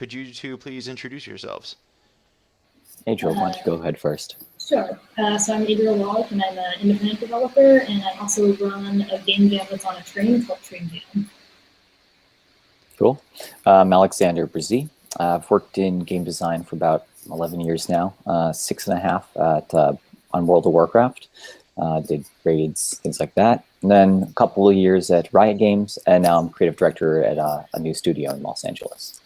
Could you two please introduce yourselves? Adriel, why don't you go ahead first? Sure. So I'm Adriel Wallach, and I'm an independent developer, and I also run a game jam that's on a train called Train Jam. Cool. I'm Alexander Brzee. I've worked in game design for about 11 years now, 6.5 on World of Warcraft. Did raids, things like that. And then a couple of years at Riot Games, and now I'm creative director at a new studio in Los Angeles.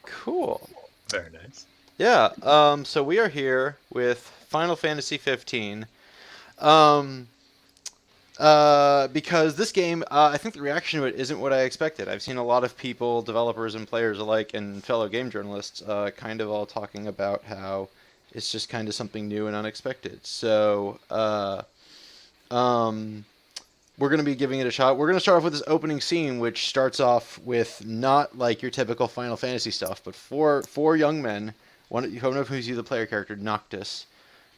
Cool. Very nice. Yeah, so we are here with Final Fantasy 15. Because this game, I think the reaction to it isn't what I expected. I've seen a lot of people, developers and players alike, and fellow game journalists, kind of all talking about how it's just kind of something new and unexpected. So, we're going to be giving it a shot. We're going to start off with this opening scene, which starts off with not like your typical Final Fantasy stuff, but four young men, one of who's you, the player character, Noctis,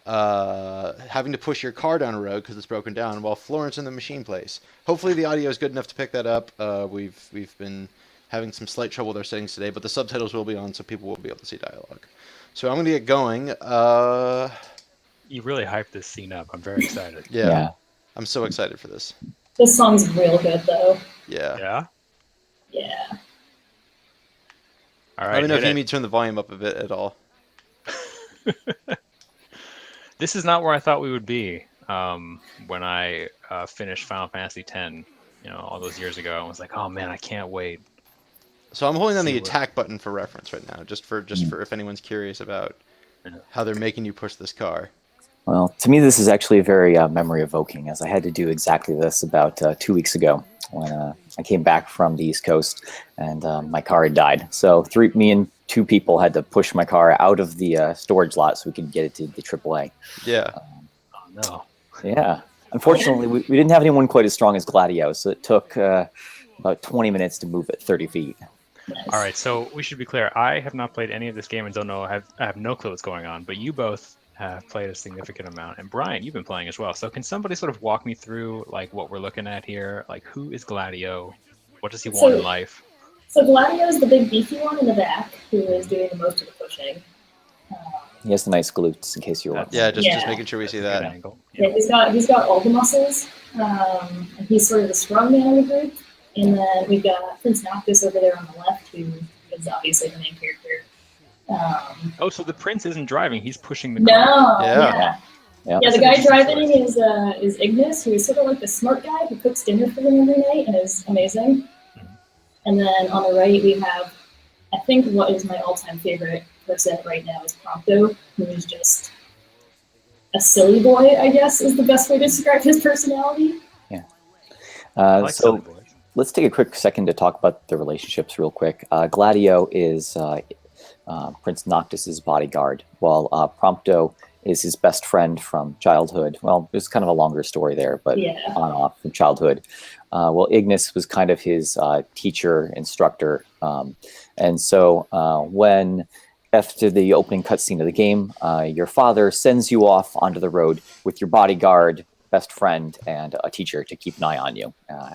having to push your car down a road because it's broken down, while Florence in the machine plays. Hopefully the audio is good enough to pick that up. We've been having some slight trouble with our settings today, but the subtitles will be on, so people will be able to see dialogue. So I'm going to get going. You really hyped this scene up. I'm very excited. Yeah. I'm so excited for this. This song's real good, though. Yeah. Yeah? Yeah. All right. Let me know if you need me to turn the volume up a bit at all. This is not where I thought we would be when I finished Final Fantasy X, all those years ago. I was like, oh man, I can't wait. So I'm holding down the attack button for reference right now, just for if anyone's curious about how they're making you push this car. Well, to me, this is actually very memory evoking, as I had to do exactly this about 2 weeks ago when I came back from the East Coast and my car had died. So me and two people had to push my car out of the storage lot so we could get it to the AAA. Yeah. Oh no. Yeah. Unfortunately, we didn't have anyone quite as strong as Gladio, so it took about 20 minutes to move it 30 feet. Nice. All right, so we should be clear. I have not played any of this game and don't know. I have no clue what's going on, but you both have played a significant amount, and Brian, you've been playing as well. So can somebody sort of walk me through like what we're looking at here? Like, who is Gladio? What does he want in life? So Gladio is the big beefy one in the back who is doing the most of the pushing. He has the nice glutes, in case you want. Yeah, just making sure we see that. Angle. Yeah, he's got all the muscles, and he's sort of the strong man of the group. And then we've got Prince Noctis over there on the left, who is obviously the main character. So the prince isn't driving; he's pushing the car. No. Yeah. Yeah, the guy driving is Ignis, who is sort of like the smart guy who cooks dinner for them every night and is amazing. And then on the right, we have, I think, what is my all-time favorite person right now is Prompto, who is just a silly boy, I guess, is the best way to describe his personality. Yeah. Like silly boys. Let's take a quick second to talk about the relationships real quick. Gladio is Prince Noctis's bodyguard, while Prompto is his best friend from childhood. Well, there's kind of a longer story there, but on and off from childhood. Well, Ignis was kind of his teacher, instructor. And so when, after the opening cutscene of the game, your father sends you off onto the road with your bodyguard, best friend, and a teacher to keep an eye on you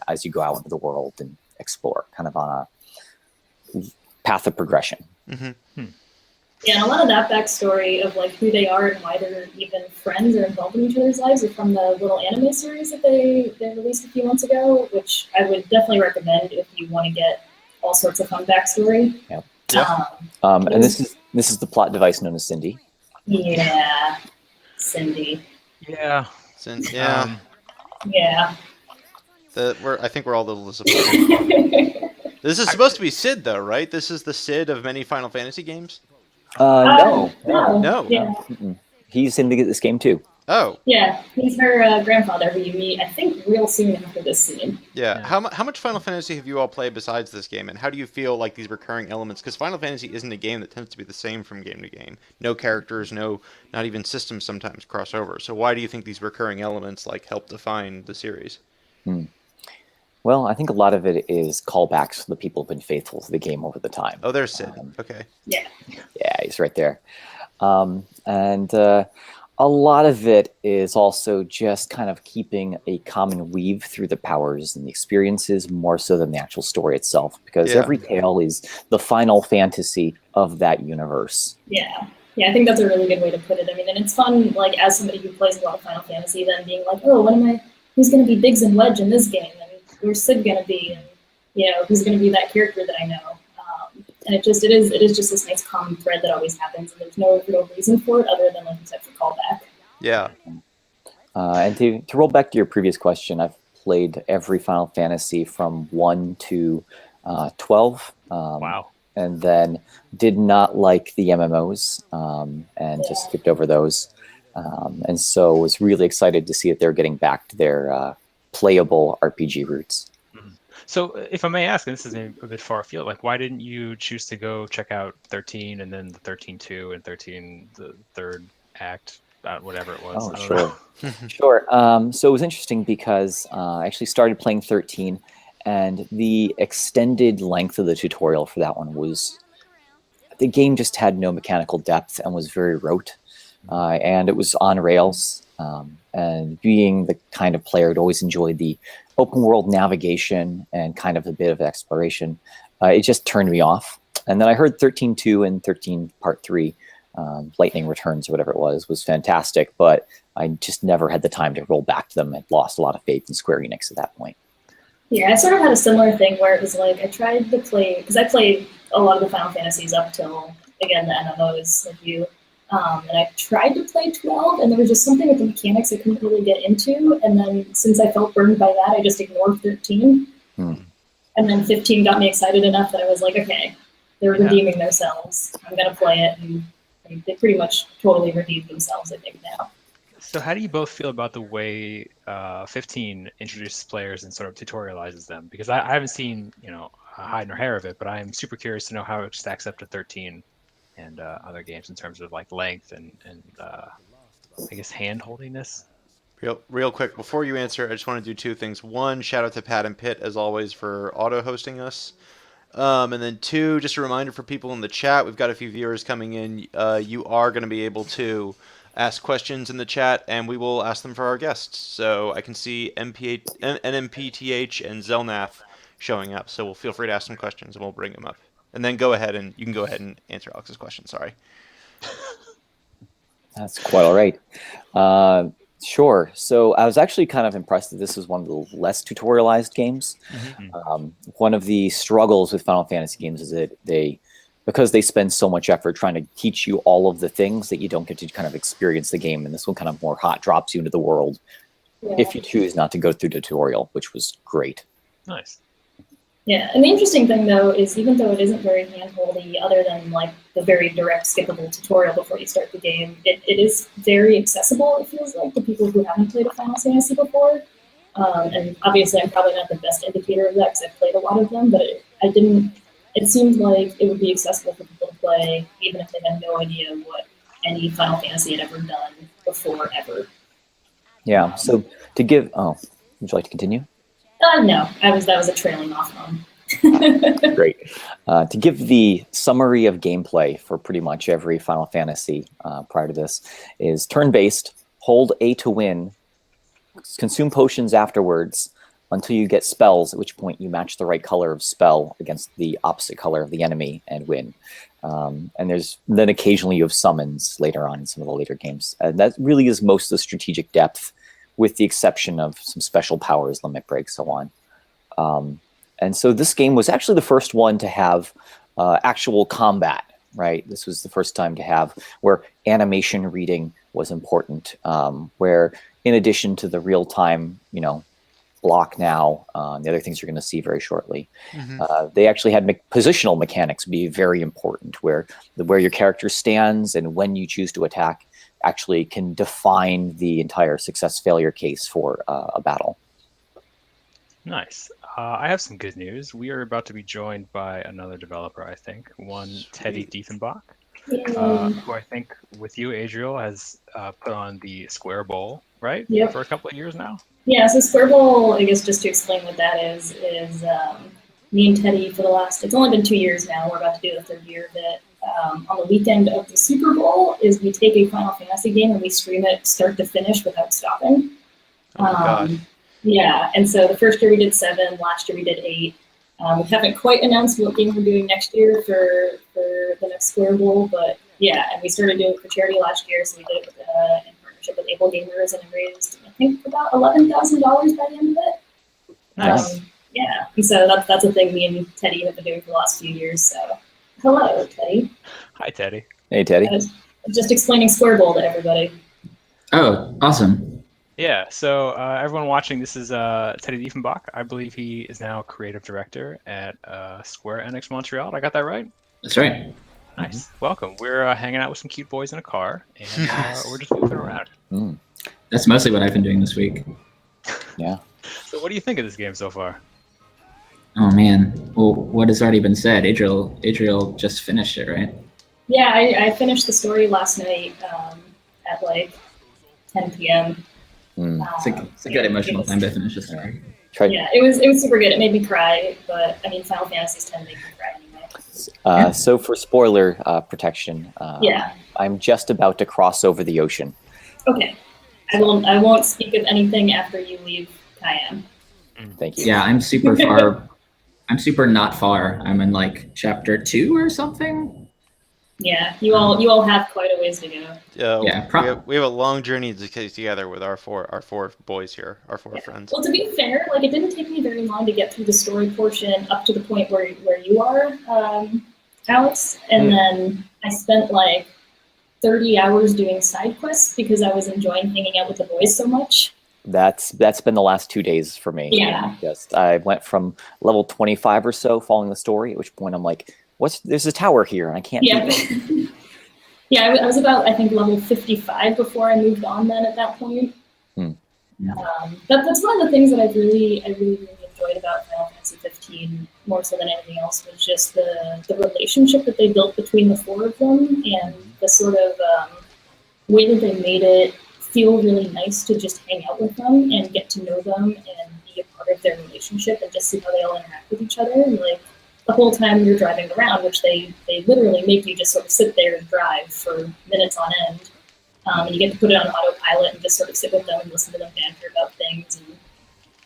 as you go out into the world and explore, kind of on a path of progression. Mm-hmm. Yeah, and a lot of that backstory of like who they are and why they're even friends or involved in each other's lives are from the little anime series that they released a few months ago, which I would definitely recommend if you want to get all sorts of fun backstory. Yep. And this is the plot device known as Cindy. Yeah, Cindy. Yeah. Yeah. Yeah. I think we're all a little disappointed. This is supposed to be Sid, though, right? This is the Sid of many Final Fantasy games? No. Yeah. He's in this game too. Oh. Yeah, he's her grandfather who you meet, I think, real soon after this scene. Yeah. How much Final Fantasy have you all played besides this game, and how do you feel like these recurring elements? Because Final Fantasy isn't a game that tends to be the same from game to game. No characters, not even systems sometimes cross over. So why do you think these recurring elements like help define the series? Well, I think a lot of it is callbacks to the people who've been faithful to the game over the time. Oh, there's Sid. Okay. Yeah. Yeah, he's right there. And a A lot of it is also just kind of keeping a common weave through the powers and the experiences more so than the actual story itself, because Yeah. every tale is the final fantasy of that universe. Yeah. Yeah, I think that's a really good way to put it. I mean, and it's fun, like, as somebody who plays a lot of Final Fantasy, then being like, oh, who's going to be Biggs and Wedge in this game? And where's Sid going to be? And, who's going to be that character that I know? And it is just this nice common thread that always happens, and there's no real reason for it other than, like you said, for callback. Yeah. And to roll back to your previous question, I've played every Final Fantasy from 1 to 12. Wow. And then did not like the MMOs and just skipped over those. And so was really excited to see that they're getting back to their playable RPG roots. So if I may ask, and this is a bit far afield, like why didn't you choose to go check out 13 and then the 13-2 and 13 the third act, whatever it was? Oh, I don't sure. know. Sure. So it was interesting because I actually started playing 13, and the extended length of the tutorial for that one was, the game just had no mechanical depth and was very rote. And it was on rails. And being the kind of player who'd always enjoyed the open world navigation and kind of a bit of exploration, it just turned me off. And then I heard 13.2 and 13 Part 3, Lightning Returns or whatever it was fantastic, but I just never had the time to roll back to them. I'd lost a lot of faith in Square Enix at that point. Yeah, I sort of had a similar thing where it was like I tried to play, because I played a lot of the Final Fantasies up till, again, the MMOs like you. And I tried to play 12, and there was just something with the mechanics I couldn't really get into. And then since I felt burned by that, I just ignored 13. And then 15 got me excited enough that I was like, okay, they're redeeming themselves. I'm going to play it. And they pretty much totally redeemed themselves, I think, now. So how do you both feel about the way 15 introduces players and sort of tutorializes them? Because I haven't seen, hide nor hair of it, but I'm super curious to know how it stacks up to 13 and other games in terms of like length and I guess hand-holdiness. Real quick, before you answer, I just want to do two things. One, shout out to Pat and Pitt, as always, for auto-hosting us. And then two, just a reminder for people in the chat, we've got a few viewers coming in. You are going to be able to ask questions in the chat, and we will ask them for our guests. So I can see NMPTH and Zelnath showing up, so we'll feel free to ask some questions, and we'll bring them up. And then you can go ahead and answer Alex's question. Sorry. That's quite all right. Sure. So I was actually kind of impressed that this was one of the less tutorialized games. One of the struggles with Final Fantasy games is that because they spend so much effort trying to teach you all of the things, that you don't get to kind of experience the game. And this one kind of more hot drops you into the world if you choose not to go through the tutorial, which was great. Nice. Yeah, and the interesting thing, though, is even though it isn't very hand-holdy, other than like the very direct skippable tutorial before you start the game, it is very accessible, it feels like, to people who haven't played a Final Fantasy before. And obviously I'm probably not the best indicator of that because I've played a lot of them, but it seemed like it would be accessible for people to play, even if they had no idea what any Final Fantasy had ever done before, ever. Yeah, so to give... Oh, would you like to continue? No, that was a trailing off on. Great. To give the summary of gameplay for pretty much every Final Fantasy prior to this is turn-based, hold A to win, consume potions afterwards until you get spells, at which point you match the right color of spell against the opposite color of the enemy and win. And then occasionally you have summons later on in some of the later games. That really is most of the strategic depth, with the exception of some special powers, limit break, so on. And so this game was actually the first one to have actual combat, right? This was the first time to have where animation reading was important, where in addition to the real-time, block now, the other things you're going to see very shortly, they actually had positional mechanics be very important, where your character stands and when you choose to attack actually can define the entire success-failure case for a battle. Nice. I have some good news. We are about to be joined by another developer, I think, Teddy Diefenbach, who I think with you, Adriel, has put on the Square Bowl, right? Yep. For a couple of years now. Yeah, so Square Bowl, I guess just to explain what that is me and Teddy for the last, it's only been 2 years now, we're about to do the third year of it. on the weekend of the Super Bowl is we take a Final Fantasy game and we stream it start to finish without stopping. Oh my God. Yeah, and so the first year we did 7, last year we did 8. We haven't quite announced what game we're doing next year for the next Square Bowl, but yeah, and we started doing it for charity last year, so we did it with, in partnership with Able Gamers, and it raised, I think, about $11,000 by the end of it. Nice. Yeah, and so that's a thing me and Teddy have been doing for the last few years. So, hello, Teddy. Hi, Teddy. Hey, Teddy. I was just explaining Square Bowl to everybody. Oh, awesome. Yeah, so everyone watching, this is Teddy Diefenbach. I believe he is now creative director at Square Enix Montreal. I got that right? That's right. Nice. Welcome. We're hanging out with some cute boys in a car, and we're just goofing around. Mm, That's mostly what I've been doing this week. yeah. So what do you think of this game so far? Oh man. Well, what has already been said? Adriel just finished it, right? Yeah, I finished the story last night at like 10 p.m. Mm. It's a good emotional time to finish the story. Try, Yeah, it was super good. It made me cry, but I mean, Final Fantasies tend to make me cry anyway. So for spoiler protection, Yeah. I'm just about to cross over the ocean. Okay. I won't speak of anything after you leave Cayenne. Thank you. Yeah, I'm super far. I'm super not far. I'm in like chapter 2 or something. Yeah, you all have quite a ways to go. Yeah, we have a long journey to take together with our four boys here, our four friends. Well, to be fair, like it didn't take me very long to get through the story portion up to the point where you are, Alex, and then I spent like 30 hours doing side quests because I was enjoying hanging out with the boys so much. That's been the last 2 days for me. Yeah. Just I went from level 25 or so following the story, at which point I'm like, there's a tower here and I can't Yeah. do it. Yeah, I was about, I think, level 55 before I moved on then at that point. Hmm. That's one of the things that I really enjoyed about Final Fantasy 15, more so than anything else, was just the relationship that they built between the four of them and the sort of way that they made it feel really nice to just hang out with them and get to know them and be a part of their relationship and just see how they all interact with each other. And like, the whole time you're driving around, which they literally make you just sort of sit there and drive for minutes on end. And you get to put it on autopilot and just sort of sit with them and listen to them banter about things and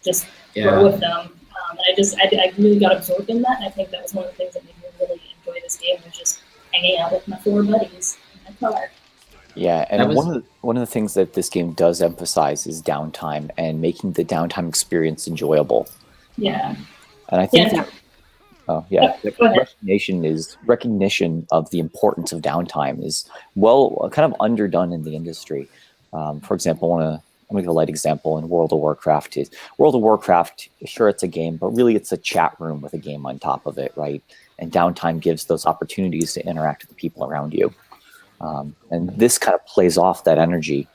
just grow with them. And I really got absorbed in that. And I think that was one of the things that made me really enjoy this game, was just hanging out with my four buddies in my car. Yeah, and one of the things that this game does emphasize is downtime and making the downtime experience enjoyable. Yeah. And I think Yeah. the Go ahead. recognition of the importance of downtime is kind of underdone in the industry. For example, I'm going to give a light example in World of Warcraft. World of Warcraft, sure, it's a game, but really it's a chat room with a game on top of it, right? And downtime gives those opportunities to interact with the people around you. And this kind of plays off that energy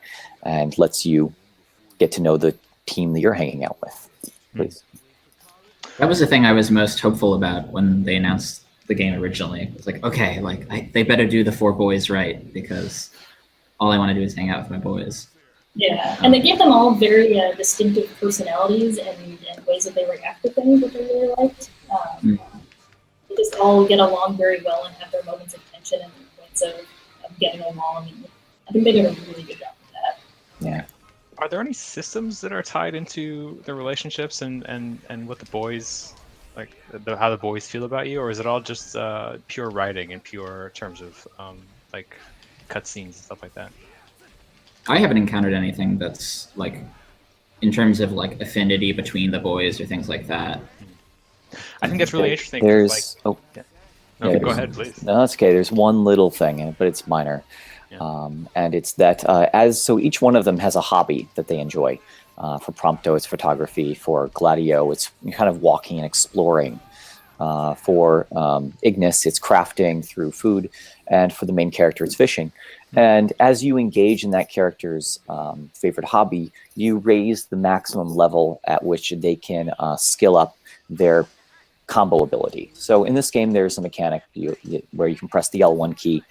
and lets you get to know the team that you're hanging out with. Please. That was the thing I was most hopeful about when they announced the game originally. It's like, okay, they better do the four boys right, because all I want to do is hang out with my boys. Yeah, and they gave them all very distinctive personalities and ways that they react to things that they really liked. They just all get along very well and have their moments of tension and their points of getting along. And I think they did a really good job with that. Yeah. Are there any systems that are tied into the relationships and what the boys, like how the boys feel about you, or is it all just pure writing and pure terms of like cutscenes and stuff like that? I haven't encountered anything that's like, in terms of like affinity between the boys or things like that. I think that's really interesting. 'Cause, There's go ahead, please. No, that's okay. There's one little thing, but it's minor. Yeah. And it's that so each one of them has a hobby that they enjoy. For Prompto, it's photography. For Gladio, it's kind of walking and exploring. For Ignis, it's crafting through food. And for the main character, it's fishing. And as you engage in that character's favorite hobby, you raise the maximum level at which they can skill up their combo ability. So in this game, there's a mechanic where you can press the L1 key.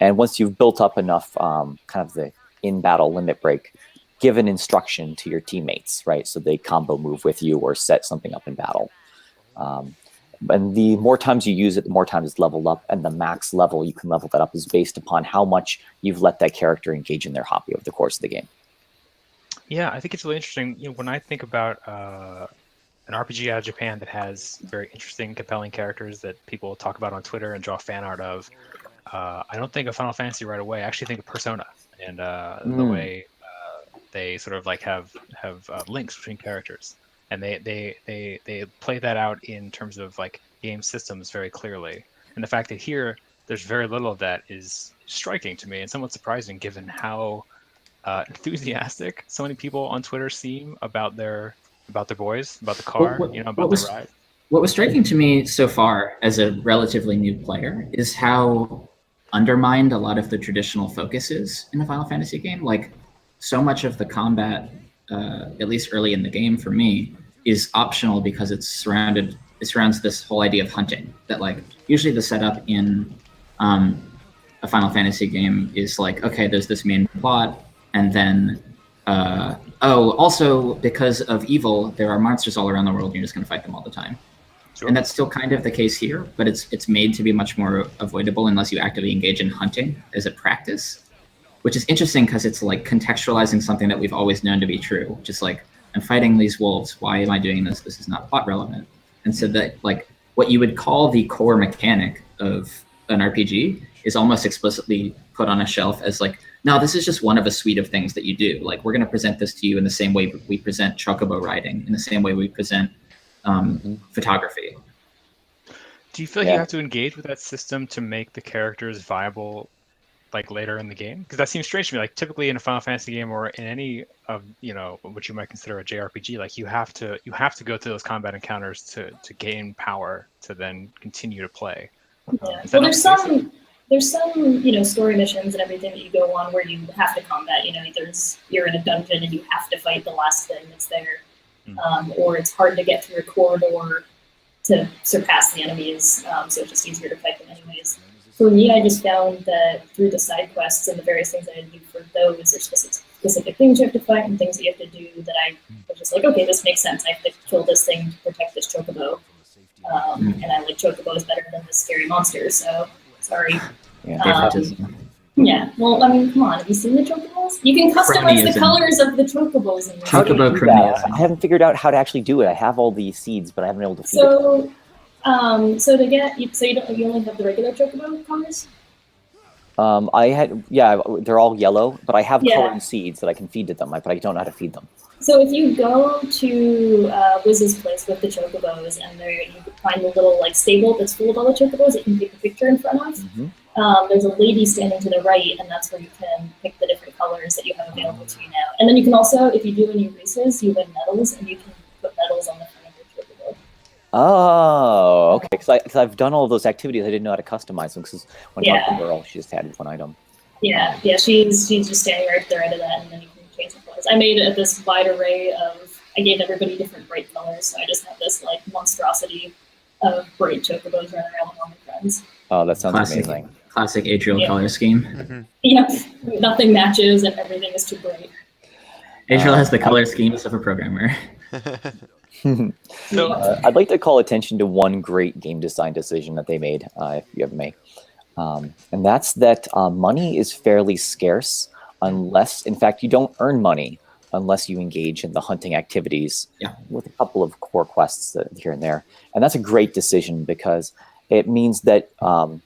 And once you've built up enough kind of the in-battle limit break, give an instruction to your teammates, right? So they combo move with you or set something up in battle. And the more times you use it, the more times it's leveled up, and the max level you can level that up is based upon how much you've let that character engage in their hobby over the course of the game. Yeah, I think it's really interesting. When I think about an RPG out of Japan that has very interesting, compelling characters that people talk about on Twitter and draw fan art of, I don't think of Final Fantasy right away. I actually think of Persona and the way they sort of like have links between characters, and they play that out in terms of like game systems very clearly. And the fact that here there's very little of that is striking to me and somewhat surprising, given how enthusiastic so many people on Twitter seem about their boys, about the car, about the ride. What was striking to me so far as a relatively new player is how undermined a lot of the traditional focus is in a Final Fantasy game. Like, so much of the combat, at least early in the game for me, is optional because it surrounds this whole idea of hunting. That, like, usually the setup in a Final Fantasy game is like, okay, there's this main plot, and then also because of evil, there are monsters all around the world, and you're just going to fight them all the time. Sure. And that's still kind of the case here, but it's made to be much more avoidable unless you actively engage in hunting as a practice, which is interesting because it's like contextualizing something that we've always known to be true. Just like, I'm fighting these wolves. Why am I doing this? This is not plot relevant. And so that, like, what you would call the core mechanic of an RPG is almost explicitly put on a shelf as like, no, this is just one of a suite of things that you do. Like, we're going to present this to you in the same way we present chocobo riding, in the same way we present photography. Do you feel like you have to engage with that system to make the characters viable, like later in the game? Because that seems strange to me. Like, typically in a Final Fantasy game or in any of what you might consider a JRPG, like you have to go through those combat encounters to gain power to then continue to play. Yeah. Well, there's some story missions and everything that you go on where you have to combat. You're in a dungeon and you have to fight the last thing that's there. Or it's hard to get through a corridor to surpass the enemies, so it's just easier to fight them anyways. For me, I just found that through the side quests and the various things that I do for those, there's specific things you have to fight and things that you have to do that I was just like, okay, this makes sense. I have to kill this thing to protect this chocobo. And I like chocobos better than the scary monsters, so sorry. Yeah, well, I mean, come on. Have you seen the chocobos? You can customize the colors of the chocobos. In Chocobo cronyism. I haven't figured out how to actually do it. I have all the seeds, but I haven't been able to feed it. So to get, you only have the regular chocobo colors? They're all yellow, but I have colored seeds that I can feed to them, but I don't know how to feed them. So if you go to Wiz's place with the chocobos, and there you can find the little stable that's full of all the chocobos that you can take a picture in front of. Mm-hmm. There's a lady standing to the right, and that's where you can pick the different colors that you have available to you now. And then you can also, if you do any races, you win medals, and you can put medals on the front of your chocobo. Oh, okay. Because I've done all of those activities, I didn't know how to customize them. Because when I talked to Girl, she just had one item. Yeah. She's just standing right at the right of that, and then you can change the colors. I made this wide array of. I gave everybody different bright colors, so I just have this monstrosity of bright chocobos running around with all my friends. Oh, that sounds amazing. Classic Adriel color scheme. Yep, nothing matches and everything is too bright. Adriel has the color schemes of a programmer. I'd like to call attention to one great game design decision that they made, if you have may. And that's that money is fairly scarce unless, in fact, you don't earn money unless you engage in the hunting activities with a couple of core quests here and there. And that's a great decision because it means that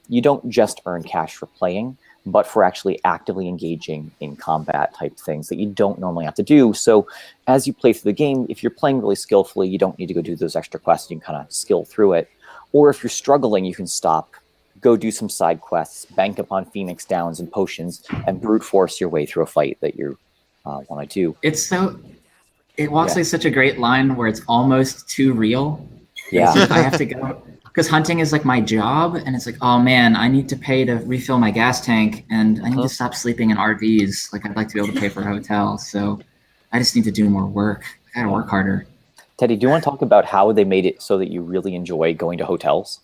you don't just earn cash for playing, but for actually actively engaging in combat type things that you don't normally have to do. So as you play through the game, if you're playing really skillfully, you don't need to go do those extra quests. You can kind of skill through it. Or if you're struggling, you can stop, go do some side quests, bank upon Phoenix Downs and potions, and brute force your way through a fight that you want to do. It walks like such a great line where it's almost too real. Yeah. I have to go. Because hunting is like my job, and it's like, oh man, I need to pay to refill my gas tank, and I need to stop sleeping in RVs. Like, I'd like to be able to pay for a hotel, so I just need to do more work. I gotta work harder. Teddy, do you want to talk about how they made it so that you really enjoy going to hotels?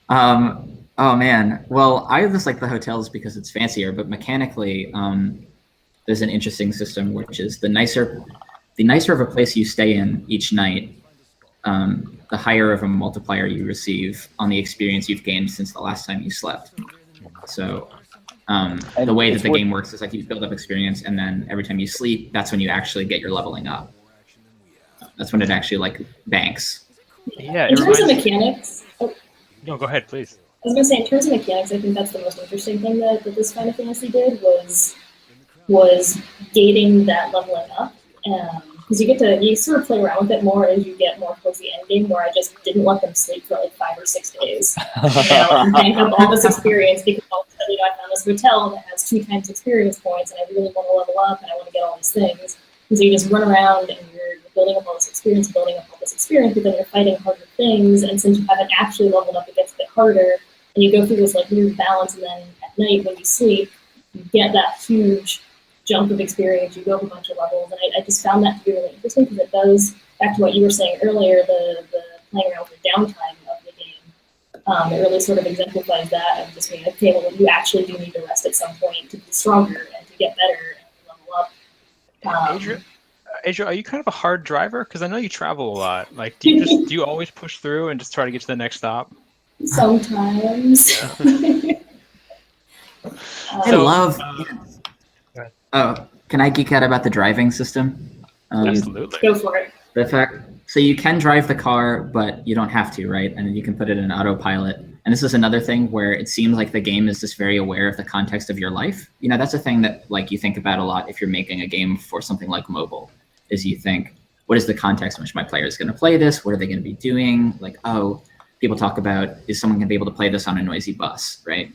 Oh man, well, I just like the hotels because it's fancier, but mechanically, there's an interesting system, which is the nicer of a place you stay in each night, the higher of a multiplier you receive on the experience you've gained since the last time you slept. So the way that the game works is like you build up experience, and then every time you sleep, that's when you actually get your leveling up. That's when it actually like banks. Yeah. In terms of mechanics, No, go ahead, please. I was going to say, in terms of mechanics, I think that's the most interesting thing that this Final Fantasy did was gating that leveling up. Because you sort of play around with it more as you get more towards the end game, where I just didn't let them sleep for like 5 or 6 days. And bank up all this experience because all of a sudden, I found this hotel that has 2 times experience points, and I really want to level up, and I want to get all these things. And so you just run around and you're building up all this experience, but then you're fighting harder things, and since you haven't actually leveled up, it gets a bit harder. And you go through this like weird balance, and then at night when you sleep, you get that huge jump of experience. You go up a bunch of levels, and I just found that to be really interesting because it does, back to what you were saying earlier, the playing around with the downtime of the game. It really sort of exemplifies that of just being like, okay, well, you actually do need to rest at some point to be stronger and to get better and level up. Adria, are you kind of a hard driver? Because I know you travel a lot. Like, do you always push through and just try to get to the next stop? Sometimes. I love. Oh, can I geek out about the driving system? Absolutely. Go for it. The fact, so you can drive the car, but you don't have to, right? And then you can put it in autopilot. And this is another thing where it seems like the game is just very aware of the context of your life. You know, that's a thing that like you think about a lot if you're making a game for something like mobile, is you think, what is the context in which my player is going to play this? What are they going to be doing? Like, oh, people talk about, is someone going to be able to play this on a noisy bus, right?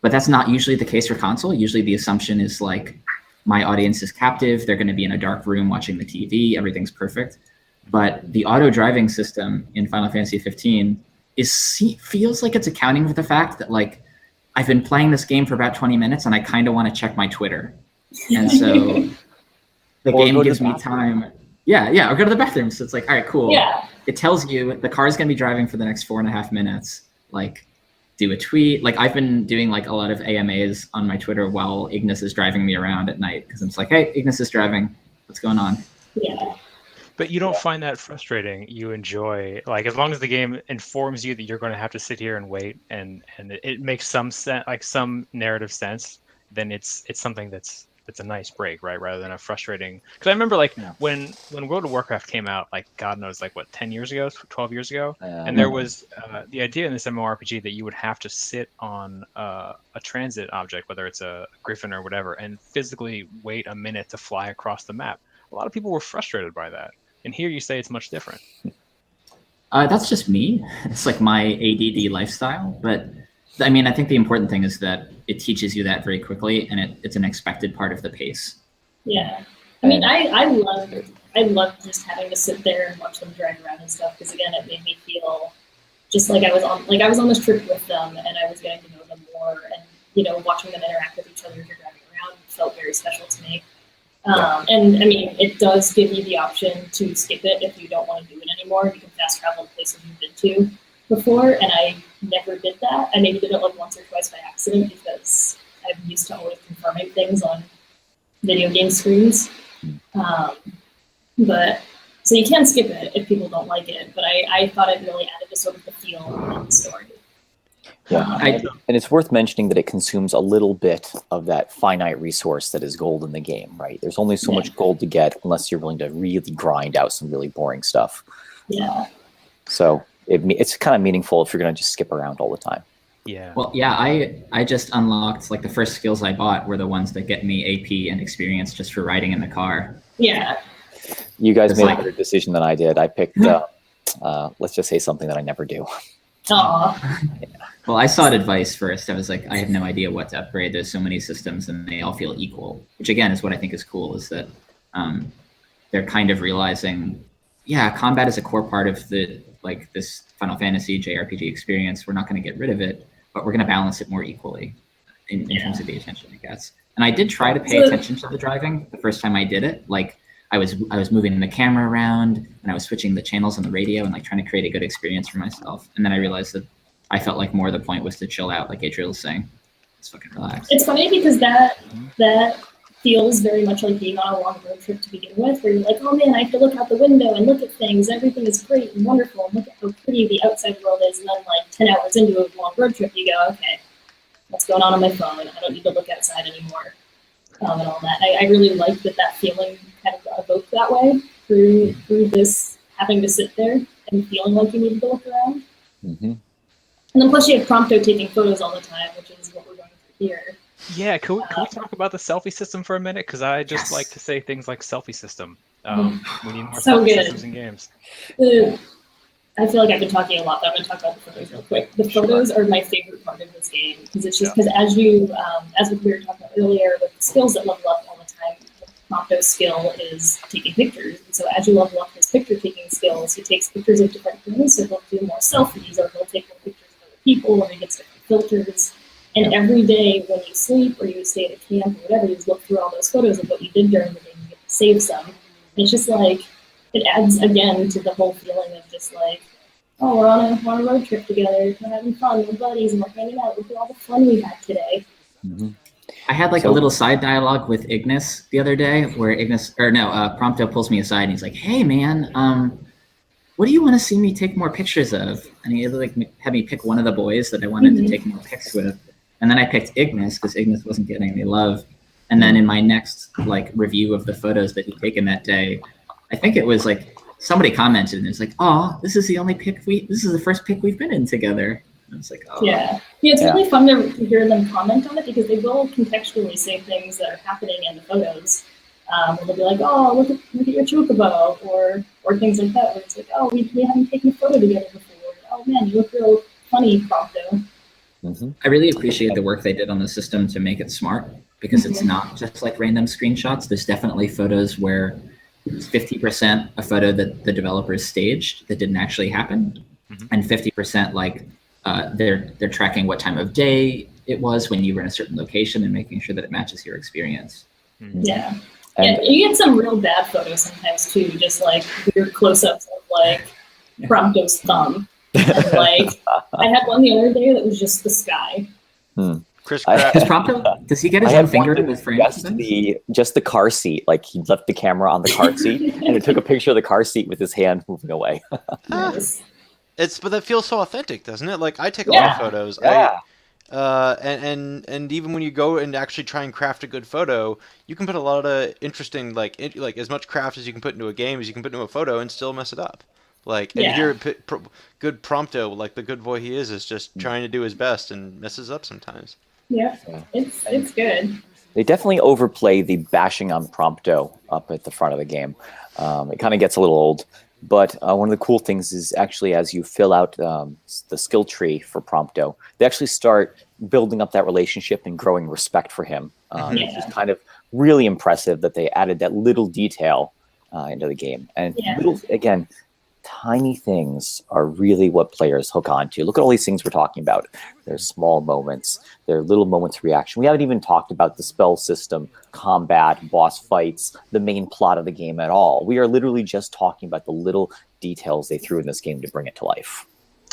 But that's not usually the case for console. Usually the assumption is like, my audience is captive. They're going to be in a dark room watching the TV. Everything's perfect. But the auto driving system in Final Fantasy 15 feels like it's accounting for the fact that like I've been playing this game for about 20 minutes and I kind of want to check my Twitter. And so the game gives me time. Yeah, or go to the bathroom. So it's like, all right, cool. Yeah. It tells you the car is going to be driving for the next 4.5 minutes. Like, do a tweet. Like, I've been doing like a lot of AMAs on my Twitter while Ignis is driving me around at night because I'm just like, hey, Ignis is driving. What's going on? Yeah. But you don't find that frustrating. You enjoy, like, as long as the game informs you that you're going to have to sit here and wait, and it makes some sense, like some narrative sense, then it's something that's a nice break, right? Rather than a frustrating. Because I remember like when World of Warcraft came out, like God knows, like what, 10 years ago, 12 years ago, and there was the idea in this MMORPG that you would have to sit on a transit object, whether it's a griffin or whatever, and physically wait a minute to fly across the map. A lot of people were frustrated by that. And here you say it's much different. That's just me. It's like my ADD lifestyle. But I mean, I think the important thing is that it teaches you that very quickly, and it's an expected part of the pace. Yeah. I mean, I love just having to sit there and watch them drive around and stuff, because again, it made me feel just like I was on this trip with them, and I was getting to know them more, and watching them interact with each other as you're driving around felt very special to me. And I mean, it does give you the option to skip it if you don't want to do it anymore. You can fast travel to places you've been to before, and I never did that. I maybe did it like once or twice by accident because I'm used to always confirming things on video game screens. But so you can skip it if people don't like it, but I thought it really added to sort of the feel of the story. Yeah, and it's worth mentioning that it consumes a little bit of that finite resource that is gold in the game, right? There's only so much gold to get unless you're willing to really grind out some really boring stuff. Yeah. So it's kind of meaningful if you're going to just skip around all the time. Yeah. Well, yeah, I just unlocked, like, the first skills I bought were the ones that get me AP and experience just for riding in the car. Yeah. You guys It's made like- a better decision than I did. I picked, let's just say something that I never do. Aw. Well, I sought advice first. I was like, I have no idea what to upgrade. There's so many systems and they all feel equal, which again is what I think is cool, is that they're kind of realizing, combat is a core part of this Final Fantasy JRPG experience. We're not going to get rid of it, but we're going to balance it more equally in terms of the attention it gets. And I did try to pay attention to the driving the first time I did it. Like, I was moving the camera around and I was switching the channels on the radio and like trying to create a good experience for myself. And then I realized that I felt like more of the point was to chill out, like Adriel was saying. Just fucking relax. It's funny because that feels very much like being on a long road trip to begin with, where you're like, oh man, I have to look out the window and look at things. Everything is great and wonderful. And look at how pretty the outside world is. And then like 10 hours into a long road trip, you go, okay, what's going on my phone? I don't need to look outside anymore. And all that. I really like that feeling kind of got evoked that way through this having to sit there and feeling like you needed to look around. Mm-hmm. And then plus you have Prompto taking photos all the time, which is what we're going through here. Yeah, can we talk about the selfie system for a minute? Because I just like to say things like selfie system. We need more So selfie good. systems in games. I feel like I've been talking a lot, but I'm going to talk about the photos real quick. The photos are my favorite part of this game because it's just because as we were talking about earlier, with the skills that level up all the time, Prompto's skill is taking pictures. And so as you level up his picture taking skills, he takes pictures of different things. So he'll do more selfies, or he'll take more pictures of other people, or he gets different filters. And every day when you sleep or you stay at a camp or whatever, you just look through all those photos of what you did during the day and get to save some. And it's just like, it adds again to the whole feeling of just like, oh, we're on a road trip together, we're having fun, we're buddies, and we're hanging out. Look at all the fun we had today. Mm-hmm. I had like a little side dialogue with Ignis the other day where Prompto pulls me aside and he's like, hey man, what do you want to see me take more pictures of? And he like had me pick one of the boys that I wanted to take more pics with. And then I picked Ignis because Ignis wasn't getting any love. And then in my next like review of the photos that he'd taken that day, I think it was like somebody commented and it's like, oh, this is the first pic we've been in together. And it's like, oh. Yeah, it's really fun to hear them comment on it because they will contextually say things that are happening in the photos. They'll be like, oh, look at your chocobo, or things like that, where it's like, oh, we haven't taken a photo together before. Oh man, you look real funny, Prompto. Mm-hmm. I really appreciate the work they did on the system to make it smart because it's not just like random screenshots. There's definitely photos where it's 50% a photo that the developers staged that didn't actually happen, and 50% like they're tracking what time of day it was when you were in a certain location and making sure that it matches your experience. Yeah. And you get some real bad photos sometimes too, just like weird close-ups of like Prompto's thumb. And, like I had one the other day that was just the sky. Chris Does Prompto, does he get his own finger in his frame? Just the car seat. Like he left the camera on the car seat and it took a picture of the car seat with his hand moving away. Nice. But that feels so authentic, doesn't it? Like I take a lot of photos. Yeah. And even when you go and actually try and craft a good photo, you can put a lot of interesting like as much craft as you can put into a game as you can put into a photo and still mess it up. Like and here, good Prompto, like the good boy he is just trying to do his best and messes up sometimes. Yeah, it's good. They definitely overplay the bashing on Prompto up at the front of the game. It kind of gets a little old. But one of the cool things is actually as you fill out the skill tree for Prompto, they actually start building up that relationship and growing respect for him. It's just kind of really impressive that they added that little detail into the game. And again, tiny things are really what players hook onto. Look at all these things we're talking about. They're small moments. They're little moments of reaction. We haven't even talked about the spell system, combat, boss fights, the main plot of the game at all. We are literally just talking about the little details they threw in this game to bring it to life.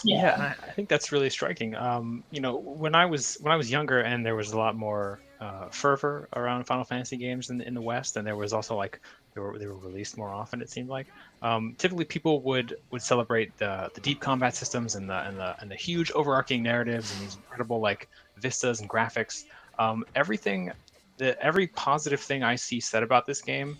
Yeah, I think that's really striking. When I was younger and there was a lot more fervor around Final Fantasy games in the West, and there was also like they were released more often. It seemed like typically people would celebrate the deep combat systems and the huge overarching narratives and these incredible like vistas and graphics. Every positive thing I see said about this game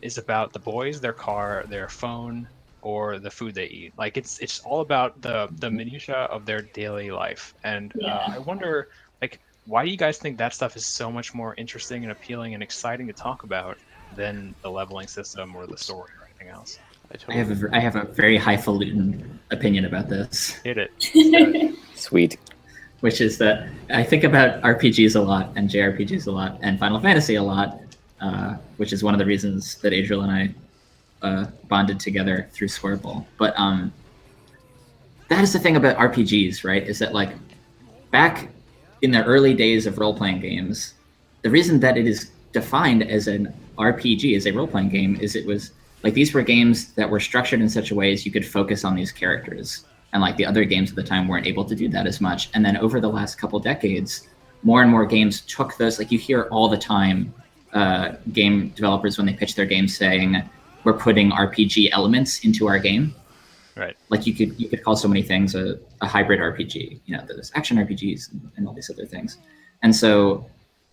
is about the boys, their car, their phone, or the food they eat. Like it's all about the minutia of their daily life. And I wonder, like, why do you guys think that stuff is so much more interesting and appealing and exciting to talk about than the leveling system or the story or anything else? I have a very highfalutin opinion about this. Hit it. Sweet. Which is that I think about RPGs a lot and JRPGs a lot and Final Fantasy a lot, which is one of the reasons that Adriel and I bonded together through Squareball. But that is the thing about RPGs, right? Is that like back in the early days of role-playing games, the reason that it is defined as an RPG, as a role-playing game, is it was like these were games that were structured in such a way as you could focus on these characters. And like the other games at the time weren't able to do that as much. And then over the last couple decades, more and more games took those, like you hear all the time game developers when they pitch their games saying we're putting RPG elements into our game. Right. Like you could call so many things a hybrid RPG. You know, there's action RPGs and all these other things. And so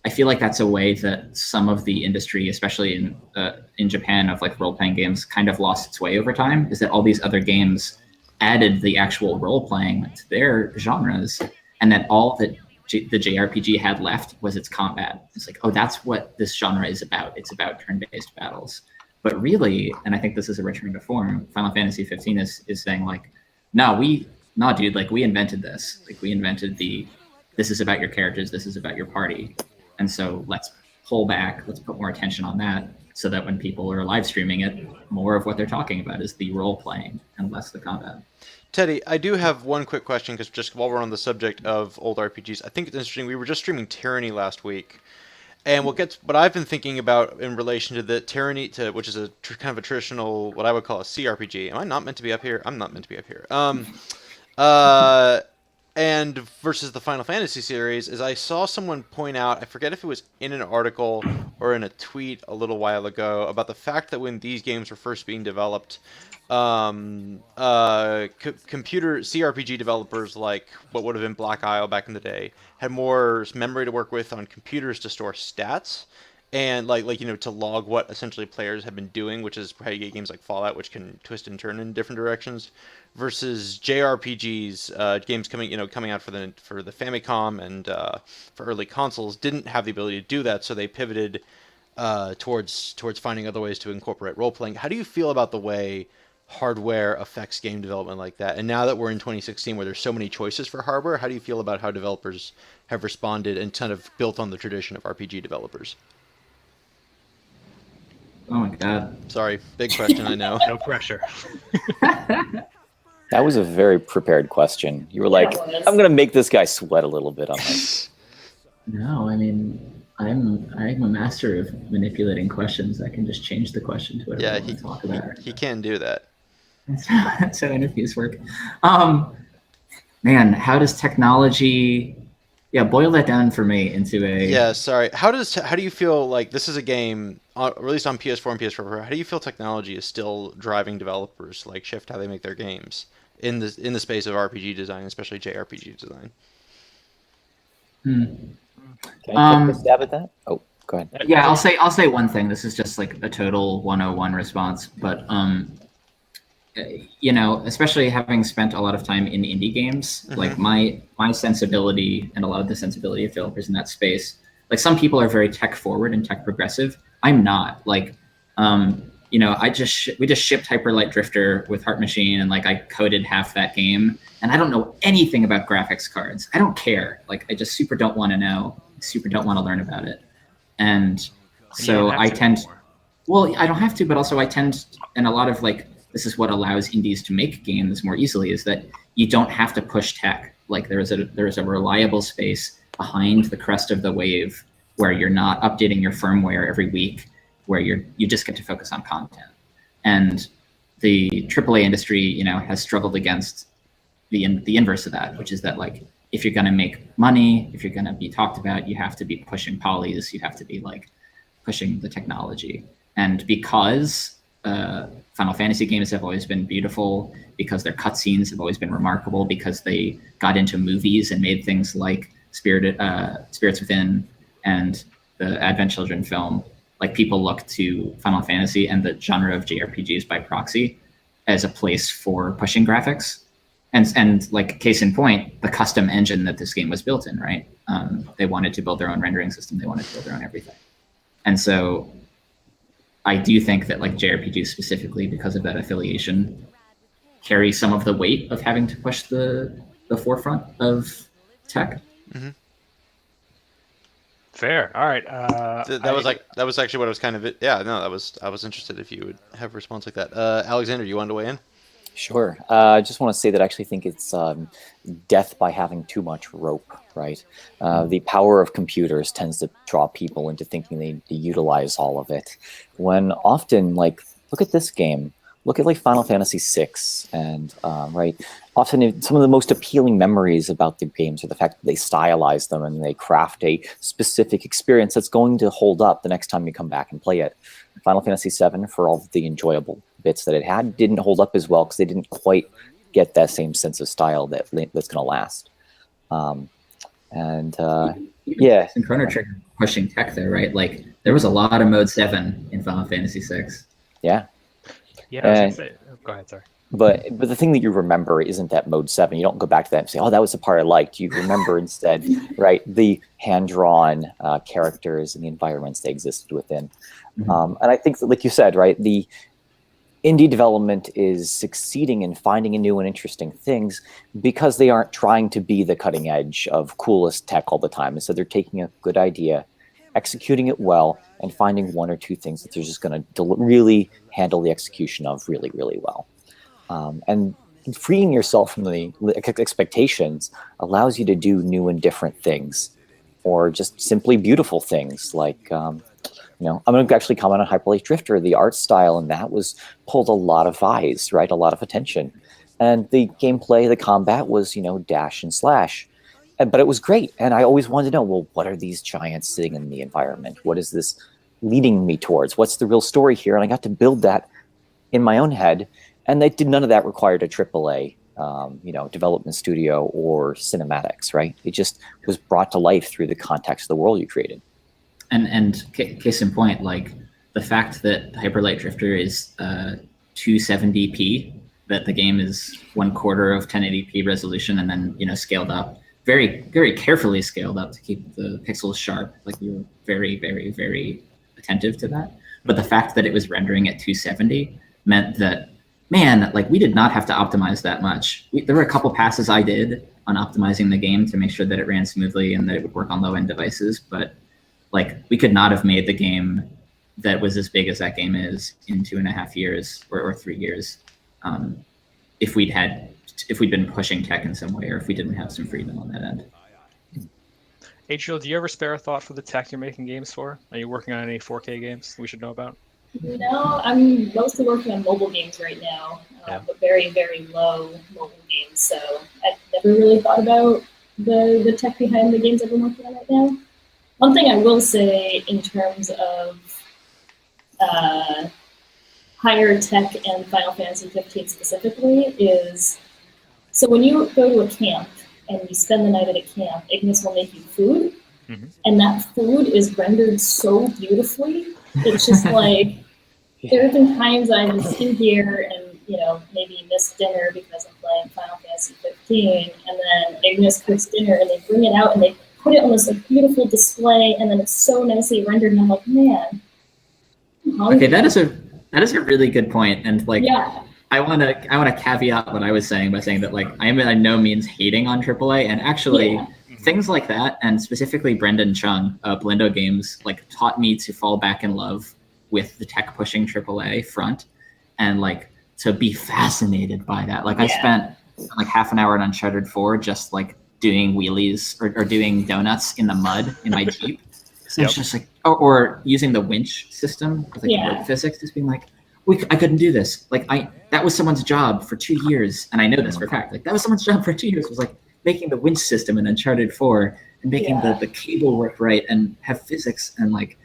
I feel like that's a way that some of the industry, especially in Japan, of like role-playing games, kind of lost its way over time. Is that all these other games added the actual role-playing to their genres, and that all that the JRPG had left was its combat. It's like, oh, that's what this genre is about. It's about turn-based battles. But really, and I think this is a return to form, Final Fantasy 15 is saying like, no, dude, like we invented this. Like we invented this is about your characters, this is about your party. And so let's pull back, let's put more attention on that so that when people are live streaming it, more of what they're talking about is the role playing and less the combat. Teddy, I do have one quick question, because just while we're on the subject of old RPGs, I think it's interesting. We were just streaming Tyranny last week, and what I've been thinking about in relation to the Tyranny, which is a kind of a traditional, what I would call a CRPG. Am I not meant to be up here? I'm not meant to be up here. And versus the Final Fantasy series, is I saw someone point out, I forget if it was in an article or in a tweet a little while ago, about the fact that when these games were first being developed, computer CRPG developers, like what would have been Black Isle back in the day, had more memory to work with on computers to store stats and like to log what essentially players have been doing, which is how you get games like Fallout, which can twist and turn in different directions, versus JRPGs, games coming out for the Famicom and for early consoles, didn't have the ability to do that, so they pivoted towards finding other ways to incorporate role playing. How do you feel about the way hardware affects game development like that? And now that we're in 2016, where there's so many choices for hardware, how do you feel about how developers have responded and kind of built on the tradition of RPG developers? Oh my God. Sorry, big question, I know. No pressure. That was a very prepared question. You were like, it was. I'm going to make this guy sweat a little bit on this. No, I mean, I'm a master of manipulating questions. I can just change the question to whatever I want to talk about. He can do that. That's how interviews work. Man, how does technology? Yeah, boil that down for me into a. Yeah, sorry. How do you feel like this is a game, released on PS4 and PS4? How do you feel technology is still driving developers to like shift how they make their games in the space of RPG design, especially JRPG design? Can I take a stab at that? Oh, go ahead. Yeah, I'll say one thing. This is just like a total 101 response, but especially having spent a lot of time in indie games, like my sensibility and a lot of the sensibility of developers in that space, like some people are very tech forward and tech progressive. I'm not. Like, we just shipped Hyper Light Drifter with Heart Machine, and like I coded half that game, and I don't know anything about graphics cards. I don't care. Like, I just super don't want to know. Super don't want to learn about it. And so I tend. Well, I don't have to, but also I tend, and a lot of like. This is what allows indies to make games more easily, is that you don't have to push tech. Like there is a reliable space behind the crest of the wave where you're not updating your firmware every week, where you just get to focus on content. And the AAA industry, has struggled against the inverse of that, which is that like if you're going to make money, if you're going to be talked about, you have to be pushing polys, you have to be like pushing the technology. And because Final Fantasy games have always been beautiful, because their cutscenes have always been remarkable, because they got into movies and made things like Spirits Within and the Advent Children film. Like people look to Final Fantasy and the genre of JRPGs by proxy as a place for pushing graphics. And like case in point, the custom engine that this game was built in, right? They wanted to build their own rendering system. They wanted to build their own everything. And so I do think that like JRPGs specifically, because of that affiliation, carry some of the weight of having to push the forefront of tech. Mm-hmm. Fair. All right. That was actually what I was kind of. Yeah, no, I was interested if you would have a response like that. Alexander, you wanted to weigh in? Sure. I just want to say that I actually think it's death by having too much rope, right? The power of computers tends to draw people into thinking they utilize all of it. When often, like, look at this game. look at like Final Fantasy VI, and right, often some of the most appealing memories about the games are the fact that they stylize them and they craft a specific experience that's going to hold up the next time you come back and play it. Final Fantasy VII, for all of the enjoyable bits that it had, didn't hold up as well because they didn't quite get that same sense of style that's going to last. Yeah, And Chrono Trigger pushing tech there, right? Like there was a lot of Mode 7 in Final Fantasy VI. yeah. Yeah, I was gonna say, go ahead, sorry. But the thing that you remember isn't that Mode 7. You don't go back to that and say, oh, that was the part I liked. You remember instead, right, the hand-drawn characters and the environments they existed within. Mhm. And I think that, like you said, right, the indie development is succeeding in finding new and interesting things because they aren't trying to be the cutting edge of coolest tech all the time. And so they're taking a good idea, executing it well, and finding one or two things that they're just going to really handle the execution of really, really well. And freeing yourself from the expectations allows you to do new and different things, or just simply beautiful things. Like, I'm going to actually comment on Hyper Light Drifter. The art style in that pulled a lot of eyes, right? A lot of attention. And the gameplay, the combat was, dash and slash. But it was great. And I always wanted to know, well, what are these giants sitting in the environment? What is this leading me towards? What's the real story here? And I got to build that in my own head. And none of that required a AAA, development studio or cinematics, right? It just was brought to life through the context of the world you created. And case in point, like the fact that Hyper Light Drifter is 270p, that the game is 1/4 of 1080p resolution, and then scaled up, very very carefully scaled up to keep the pixels sharp. Like we were very very very attentive to that. But the fact that it was rendering at 270 meant that, man, like we did not have to optimize that much. There were a couple passes I did on optimizing the game to make sure that it ran smoothly and that it would work on low end devices, but like we could not have made the game that was as big as that game is in 2.5 years or 3 years if we'd been pushing tech in some way, or if we didn't have some freedom on that end. Adriel, do you ever spare a thought for the tech you're making games for? Are you working on any 4K games we should know about? No, I'm mostly working on mobile games right now, but very, very low mobile games. So I've never really thought about the tech behind the games I've been working on right now. One thing I will say in terms of higher tech and Final Fantasy 15 specifically is, so when you go to a camp and you spend the night at a camp, Ignis will make you food, and that food is rendered so beautifully. It's just like, there have been times I was in here and, maybe missed dinner because I'm playing Final Fantasy 15, and then Ignis cooks dinner and they bring it out and they put it on this like beautiful display, and then it's so nicely rendered, and I'm like, man. Okay, that is a really good point, and like, yeah. I want to caveat what I was saying by saying that like I am by no means hating on AAA, and actually things like that, and specifically Brendan Chung, Blendo Games, like taught me to fall back in love with the tech pushing AAA front, and like to be fascinated by that. Like I spent like half an hour in Uncharted 4 just like doing wheelies or doing donuts in the mud in my Jeep. So it's just like, or using the winch system with like rope physics, just being like, I couldn't do this. Like that was someone's job for 2 years, and I know this for a fact. Like that was someone's job for 2 years, was like making the winch system in Uncharted 4 and making the cable work right and have physics, and like,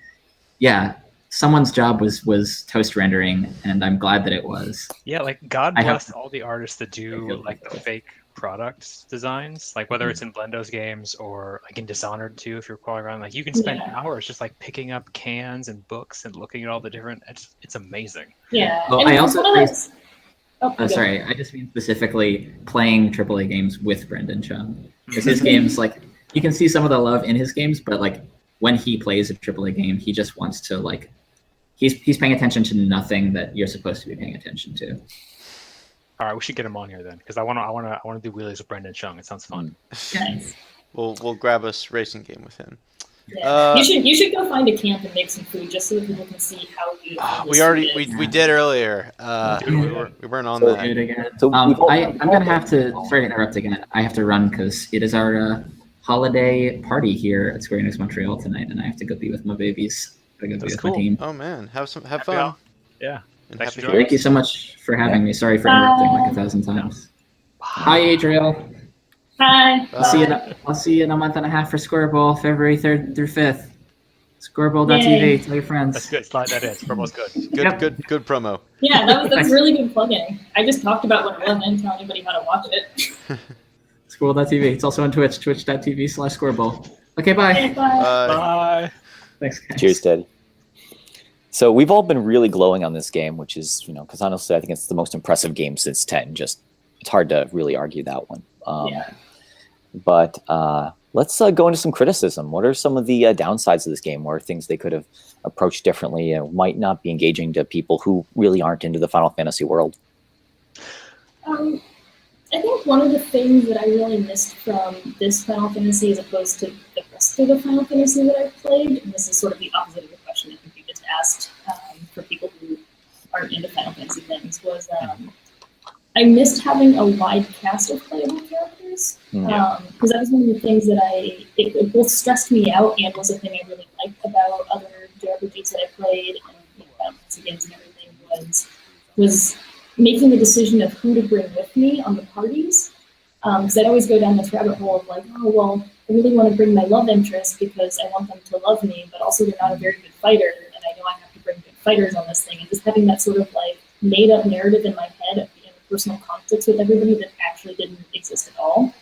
someone's job was toast rendering, and I'm glad that it was. Yeah, like God bless all the artists that do like the fake product designs, like whether it's in Blendo's games or like in Dishonored 2, if you're crawling around, like you can spend hours just like picking up cans and books and looking at all the different, it's amazing. Yeah. Well, I just mean specifically playing AAA games with Brendan Chung, because his games, like you can see some of the love in his games, but like when he plays a AAA game, he just wants to like, he's paying attention to nothing that you're supposed to be paying attention to. All right, we should get him on here then, because I want to do wheelies with Brendan Chung. It sounds fun. Nice. We'll grab a racing game with him. Yeah. You should go find a camp and make some food just so that people can see how beautiful we did earlier. We weren't on that. Again. So I'm gonna have to, sorry to interrupt again. I have to run because it is our holiday party here at Square Enix Montreal tonight, and I have to go be with my babies. I gotta go be with my team. Oh man, have fun. Yeah. And Thanks for happy joining Thank you so much for having me. Sorry for interrupting like 1,000 times. Hi, Adriel. Hi. I'll see you in a month and a half for Squareball, February 3rd through 5th. Squareball.tv. Yay. Tell your friends. That's good. Slide that in. Squirrel's good. Good, Yep. good promo. Yeah, that was really good plugging. I just talked about what it was. I didn't tell anybody how to watch it. Squirrel.tv. It's also on Twitch, twitch.tv/Squareball. Okay, bye. Okay, bye. Bye. Thanks, guys. Cheers, Teddy. So we've all been really glowing on this game, which is, because honestly, I think it's the most impressive game since 10. Just, it's hard to really argue that one. Yeah. But let's go into some criticism. What are some of the downsides of this game? What are things they could have approached differently and might not be engaging to people who really aren't into the Final Fantasy world? I think one of the things that I really missed from this Final Fantasy as opposed to the rest of the Final Fantasy that I've played, and this is sort of the opposite of the question I think you just asked for people who aren't into Final Fantasy things, was I missed having a wide cast of playable characters. Because that was one of the things that it both stressed me out and was a thing I really liked about other JRPGs that I played and Final Fantasy games and everything was making the decision of who to bring with me on the parties. Because I'd always go down this rabbit hole of like, oh, well, I really want to bring my love interest because I want them to love me, but also they're not a very good fighter, and I know I have to bring good fighters on this thing. And just having that sort of like made up narrative in my head of the interpersonal conflicts with everybody that actually didn't exist at all.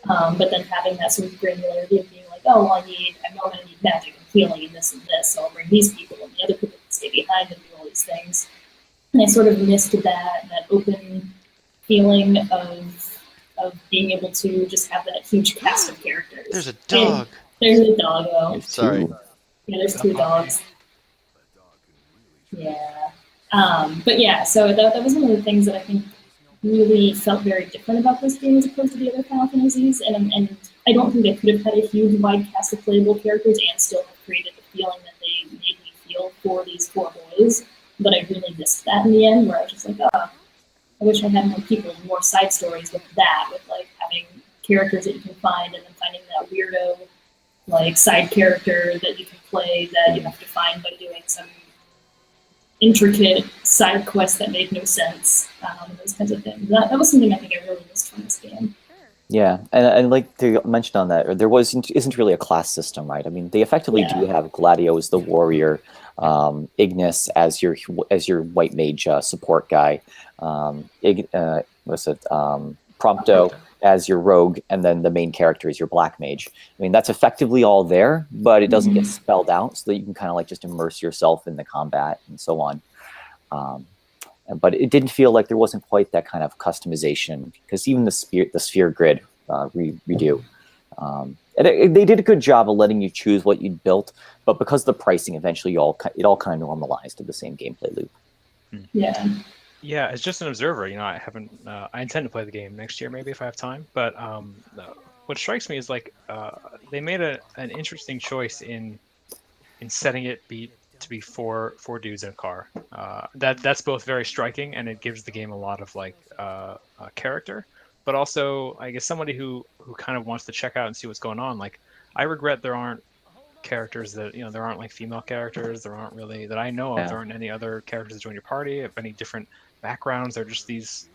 But then having that sort of granularity of being like, oh, well, I know I'm going to need magic and healing and this, so I'll bring these people, and the other people can stay behind and do all these things. And I sort of missed that open feeling of being able to just have that huge cast of characters. There's a dog. There's a doggo. Sorry. Yeah, there's 2 dogs. Yeah. But yeah, so that was one of the things that I think really felt very different about this game as opposed to the other Final Fantasies. And I don't think I could have had a huge wide cast of playable characters and still have created the feeling that they made me feel for these 4 boys. But I really missed that in the end, where I was just like, oh, I wish I had more people, more side stories with that, with like having characters that you can find and then finding that weirdo like side character that you can play that you have to find by doing some intricate side quest that made no sense, those kinds of things. That was something I think I really missed from this game. Yeah, and I'd like to mention on that, there isn't really a class system, right? I mean, they effectively do have Gladio as the warrior, Ignis as your white mage support guy, Prompto as your rogue, and then the main character is your black mage. I mean, that's effectively all there, but it doesn't get spelled out, so that you can kind of like just immerse yourself in the combat and so on. But it didn't feel like there wasn't quite that kind of customization, because even the sphere grid redo. They did a good job of letting you choose what you'd built, but because of the pricing, eventually it all kind of normalized to the same gameplay loop. Yeah. Yeah, as just an observer, I haven't. I intend to play the game next year, maybe if I have time. But what strikes me is like they made an interesting choice in setting it to be four dudes in a car. That's both very striking, and it gives the game a lot of like character. But also, I guess somebody who kind of wants to check out and see what's going on. Like, I regret there aren't characters that there aren't like female characters. There aren't really that I know of. Yeah. There aren't any other characters that join your party of any different backgrounds. They're just these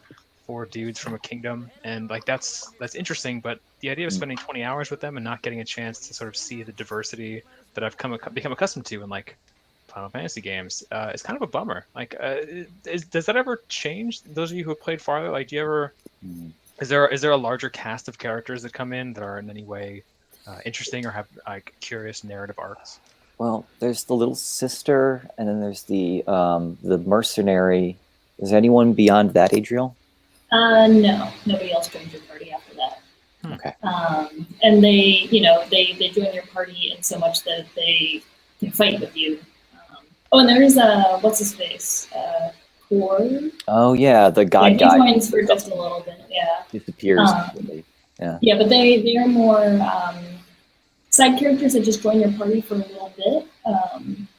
4 dudes from a kingdom, and like that's interesting. But the idea of spending 20 hours with them and not getting a chance to sort of see the diversity that I've become accustomed to in like Final Fantasy games is kind of a bummer. Like, does that ever change? Those of you who have played farther, like, do you ever? Is there a larger cast of characters that come in that are in any way interesting or have like curious narrative arcs? Well, there's the little sister, and then there's the mercenary. Is there anyone beyond that, Adriel? No, nobody else joins your party after that. Okay. And they join your party in so much that they can fight with you. And there's what's his face? Core. Oh yeah, the god He guy joins for just a little bit. Yeah. disappears. Yeah, but they are more side characters that just join your party for a little bit.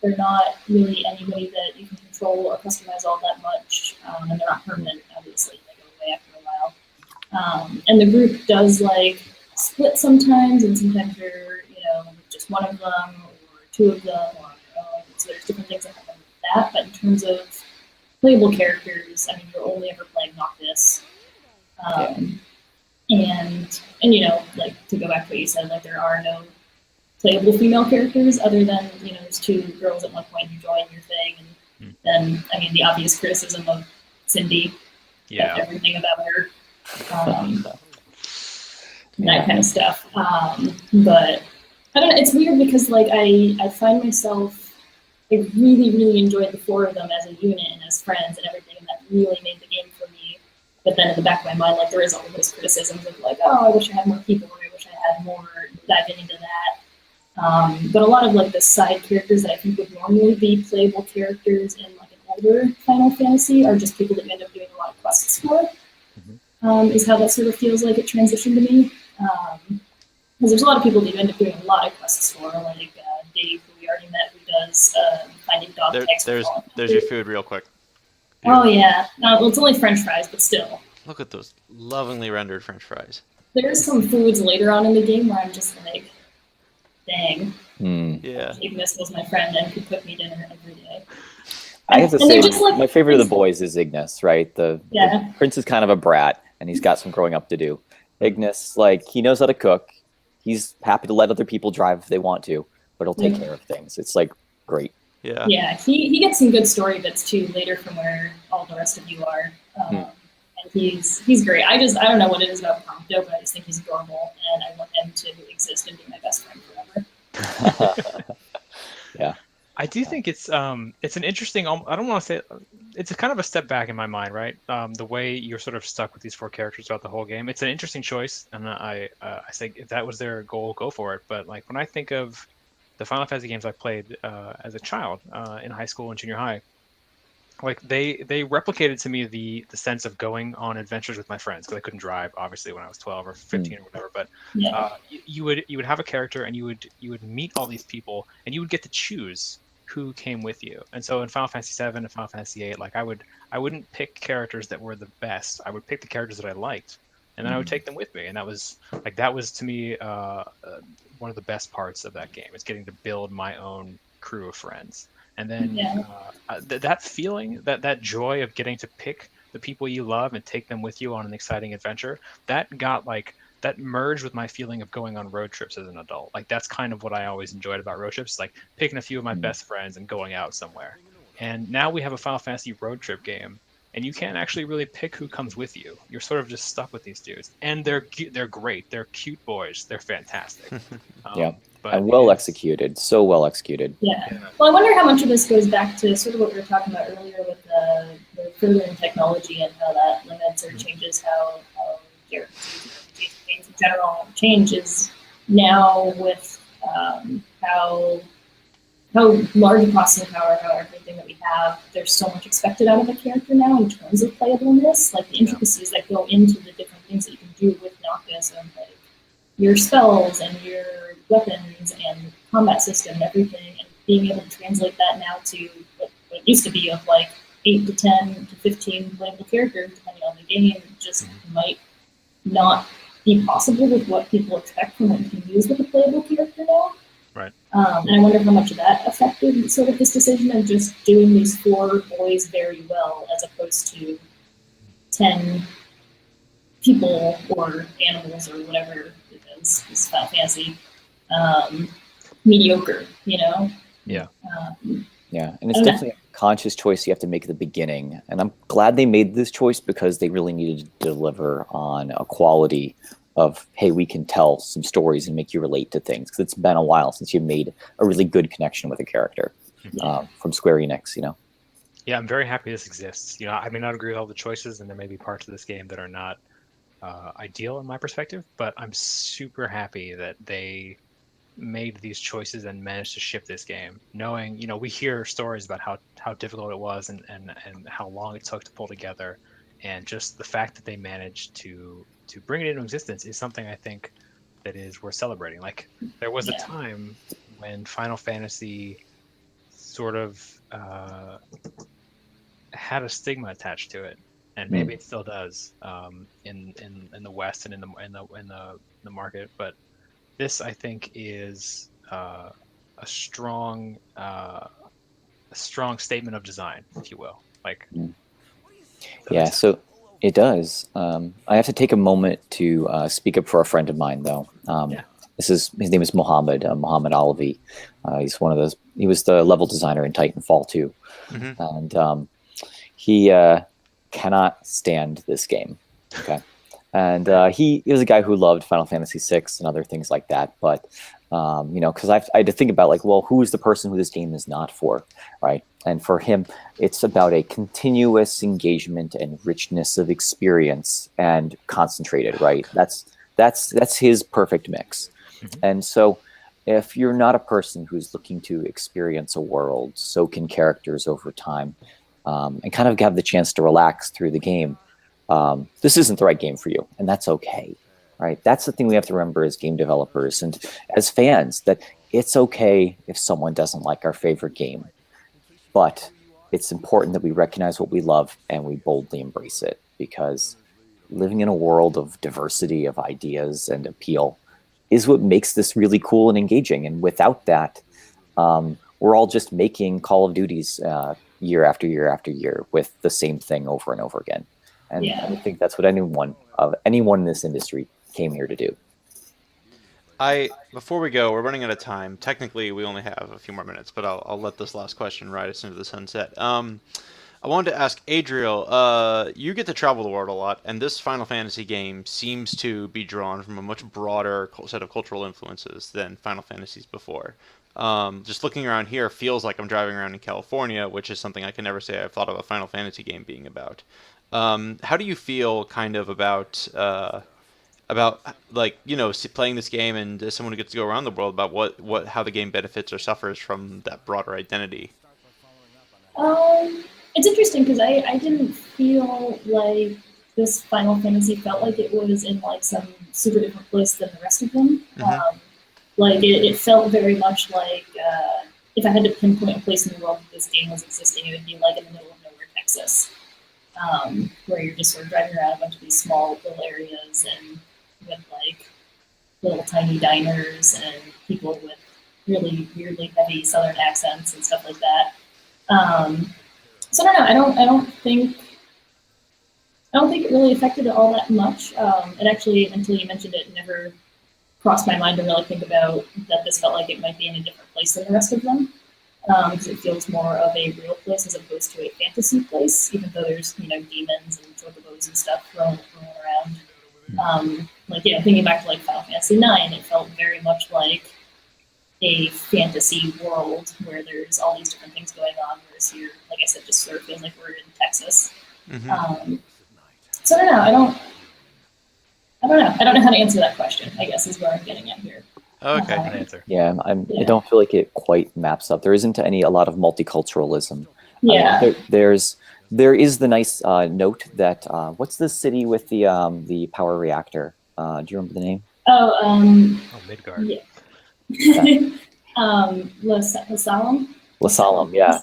They're not really anybody that you can control or customize all that much, and they're not permanent. Obviously, they go away after a while. And the group does like split sometimes, and sometimes you're just one of them or 2 of them, or so there's different things that happen with that. But in terms of playable characters. I mean, you're only ever playing Noctis. And you know, like to go back to what you said, like there are no playable female characters other than, you know, there's two girls at one point who join your thing, and then I mean the obvious criticism of Cindy, Yeah. everything about her, that kind of stuff. But I don't know, it's weird because like I find myself, I really enjoyed the four of them as a unit and as friends and everything, and that really made the game for me. But then in the back of my mind, like there is all those criticisms of like, oh, I wish I had more people, or I wish I had more diving into that. But a lot of like the side characters that I think would normally be playable characters in like an older Final Fantasy are just people that you end up doing a lot of quests for. Is how that sort of feels like it transitioned to me. Because there's a lot of people that you end up doing a lot of quests for, like Dave, who we already met, who does finding dog tags. There's your food real quick. Oh yeah, well it's only French fries, but still. Look at those lovingly rendered French fries. There's some foods later on in the game where I'm just like, dang. Yeah. Ignis was my friend and could cook me dinner every day. I have to And say, they're just, like, my favorite of the boys is Ignis, right? The Prince is kind of a brat, and he's got some growing up to do. Ignis, like, he knows how to cook. He's happy to let other people drive if they want to, but he'll take care of things. It's, like, great. Yeah. Yeah, he gets some good story bits, too, later from where all the rest of you are. And he's great. I don't know what it is about Prompto, but I just think he's adorable, and I want him to exist and be my best friend forever. Yeah. I do think it's an interesting. I don't want to say it's a kind of a step back in my mind, right? The way you're sort of stuck with these four characters throughout the whole game. It's an interesting choice, and I say if that was their goal, go for it. But like when I think of the Final Fantasy games I played as a child in high school and junior high, like they replicated to me the sense of going on adventures with my friends, because I couldn't drive obviously when I was 12 or 15 or whatever. But you would have a character, and you would meet all these people, and you would get to choose who came with you. And so in Final Fantasy 7 and Final Fantasy 8, like I wouldn't pick characters that were the best. I would pick the characters that I liked, and then I would take them with me. And that was to me one of the best parts of that game, is getting to build my own crew of friends. And then that feeling, that joy of getting to pick the people you love and take them with you on an exciting adventure, that merged with my feeling of going on road trips as an adult. Like that's kind of what I always enjoyed about road trips, like picking a few of my best friends and going out somewhere. And now we have a Final Fantasy road trip game, and you can't actually really pick who comes with you. You're sort of just stuck with these dudes, and they're great. They're cute boys. They're fantastic. And well executed. So well executed. Yeah. Well, I wonder how much of this goes back to sort of what we were talking about earlier with the furthering technology, and how that limits or changes how your games in general changes now with how large processing power, how everything that we have, there's so much expected out of a character now in terms of playableness, like the intricacies that go into the different things that you can do with Noctis, and like your spells and your weapons and combat system and everything, and being able to translate that now to what it used to be of like 8 to 10 to 15 playable characters, depending on the game, just might not be possible with what people expect from what you can use with a playable character now. Right. And I wonder how much of that affected sort of this decision of just doing these 4 boys very well, as opposed to 10 people or animals or whatever it is Final Fantasy. Mediocre, you know? Yeah. Yeah, and it's definitely a conscious choice you have to make at the beginning. And I'm glad they made this choice, because they really needed to deliver on a quality of, hey, we can tell some stories and make you relate to things. Because it's been a while since you made a really good connection with a character from Square Enix, you know? Yeah, I'm very happy this exists. You know, I may not agree with all the choices, and there may be parts of this game that are not ideal in my perspective, but I'm super happy that they made these choices and managed to ship this game, knowing, you know, we hear stories about how difficult it was and how long it took to pull together, and just the fact that they managed to bring it into existence is something I think that is worth celebrating. Like there was a time when Final Fantasy sort of had a stigma attached to it, and maybe it still does in the West and in the market, but this, I think, is a strong statement of design, if you will. Like, Yeah, so it does. I have to take a moment to speak up for a friend of mine, though. Yeah. His name is Mohammed Alavi. He's one of those. He was the level designer in Titanfall 2, Mhm. and he cannot stand this game. Okay, and he was a guy who loved Final Fantasy VI and other things like that. But because I had to think about like, well, who is the person who this game is not for, right? And for him, it's about a continuous engagement and richness of experience and concentrated, right? That's his perfect mix. Mhm. And so if you're not a person who's looking to experience a world, soak in characters over time, and kind of have the chance to relax through the game, this isn't the right game for you, and that's okay, right? That's the thing we have to remember as game developers and as fans, that it's okay if someone doesn't like our favorite game, but it's important that we recognize what we love and we boldly embrace it, because living in a world of diversity of ideas and appeal is what makes this really cool and engaging. And without that, we're all just making Call of Duties year after year after year with the same thing over and over again. And Yeah. I think that's what anyone in this industry came here to do. Before we go, we're running out of time. Technically, we only have a few more minutes, but I'll let this last question ride us into the sunset. I wanted to ask Adriel, you get to travel the world a lot, and this Final Fantasy game seems to be drawn from a much broader set of cultural influences than Final Fantasies before. Just looking around here feels like I'm driving around in California, which is something I can never say I've thought of a Final Fantasy game being about. How do you feel kind of about like, playing this game and as someone who gets to go around the world, about how the game benefits or suffers from that broader identity? It's interesting because I didn't feel like this Final Fantasy felt like it was in like some super different place than the rest of them. Mhm. Like it felt very much like if I had to pinpoint a place in the world that this game was existing, it would be like in the middle of nowhere, Texas, where you're just sort of driving around a bunch of these small little areas and with like little tiny diners and people with really weirdly heavy Southern accents and stuff like that. So I don't know. I don't think it really affected it all that much. It actually, until you mentioned it, never crossed my mind to really think about that this felt like it might be in a different place than the rest of them. Because it feels more of a real place as opposed to a fantasy place, even though there's demons and chocobos and stuff rolling around. Thinking back to like Final Fantasy IX, it felt very much like a fantasy world where there's all these different things going on, whereas here, like I said, just sort of feels like we're in Texas. Mhm. So I don't know. I don't know how to answer that question, I guess is where I'm getting at here. Okay. Good answer. Yeah, I Yeah. don't feel like it quite maps up. There isn't a lot of multiculturalism. Yeah. There is the nice note that what's the city with the power reactor? Do you remember the name? Oh, Oh, Midgard. yeah. Lasalem? Lasalem, yeah.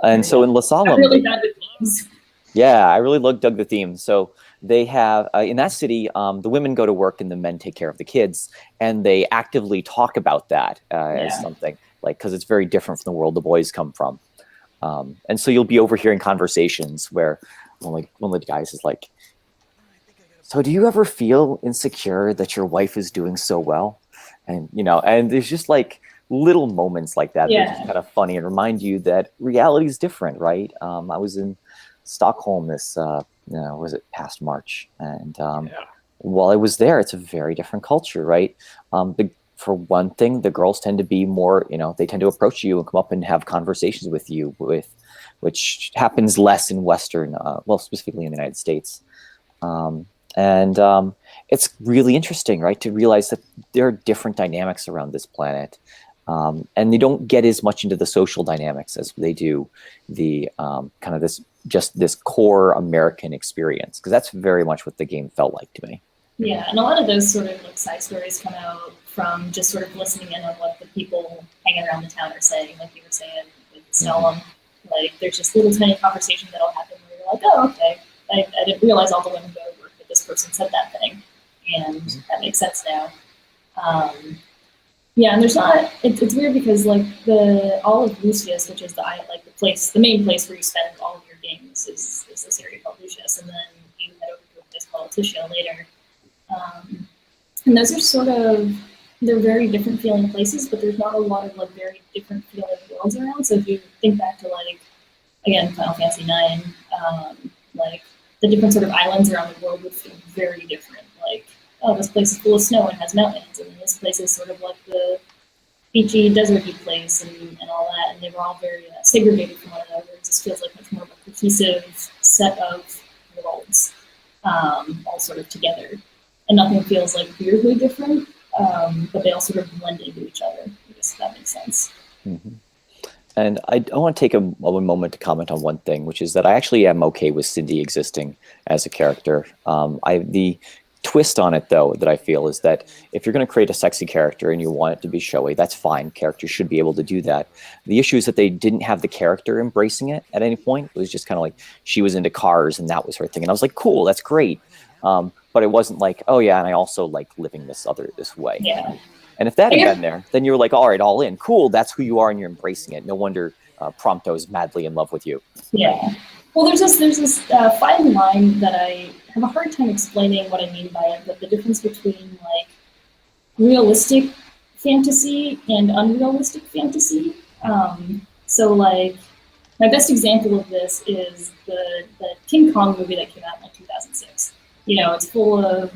And so in I'm Lasalem, really bad with names. yeah, I really dug the theme. So they have in that city, the women go to work and the men take care of the kids, and they actively talk about that as Yeah. something like, because it's very different from the world the boys come from. And so you'll be overhearing conversations where one of the guys is like, "So do you ever feel insecure that your wife is doing so well?" And and there's just like little moments like that that are just Yeah. kind of funny and remind you that reality is different, right? I was in Stockholm this was it past March, and Yeah. while I was there, it's a very different culture, right? For one thing, the girls tend to be more, they tend to approach you and come up and have conversations with you, which happens less in Western, specifically in the United States. And it's really interesting, right, to realize that there are different dynamics around this planet. And they don't get as much into the social dynamics as they do the kind of this core American experience, because that's very much what the game felt like to me. Yeah, and a lot of those sort of like side stories come out from just sort of listening in on what the people hanging around the town are saying, like you were saying with Stellum. Like there's just little tiny conversations that'll happen where you're like, oh, okay, I didn't realize all the women go to work, but this person said that thing, and that makes sense now. Yeah, and there's not. It's weird because like all of Lucius, which is the main place where you spend all of your Games is this area called Lucius, and then you head over to a place called Titia later. And those are sort of, they're very different feeling places, but there's not a lot of like very different feeling worlds around. So if you think back to like, again, Final Fantasy IX, like the different sort of islands around the world would feel very different. Like, oh, this place is full of snow and has mountains, and then this place is sort of like the beachy, deserty place and all that, and they were all very segregated from one another. It just feels like much more of a cohesive set of worlds, all sort of together. And nothing feels like weirdly different, but they all sort of blend into each other. I guess that makes sense. Mm-hmm. And I want to take a moment to comment on one thing, which is that I actually am okay with Cindy existing as a character. The twist on it, though, that I feel is that if you're going to create a sexy character and you want it to be showy, that's fine. Characters should be able to do that. The issue is that they didn't have the character embracing it at any point. It was just kind of like she was into cars and that was her thing. And I was like, cool, that's great. But it wasn't like, oh yeah, and I also like living this way. Yeah. And if that had been there, then you're like, all right, all in. Cool, that's who you are and you're embracing it. No wonder Prompto is madly in love with you. Yeah. Well, there's this fine line that I have a hard time explaining what I mean by it, but the difference between like realistic fantasy and unrealistic fantasy. So like my best example of this is the King Kong movie that came out in like 2006. You know, it's full of,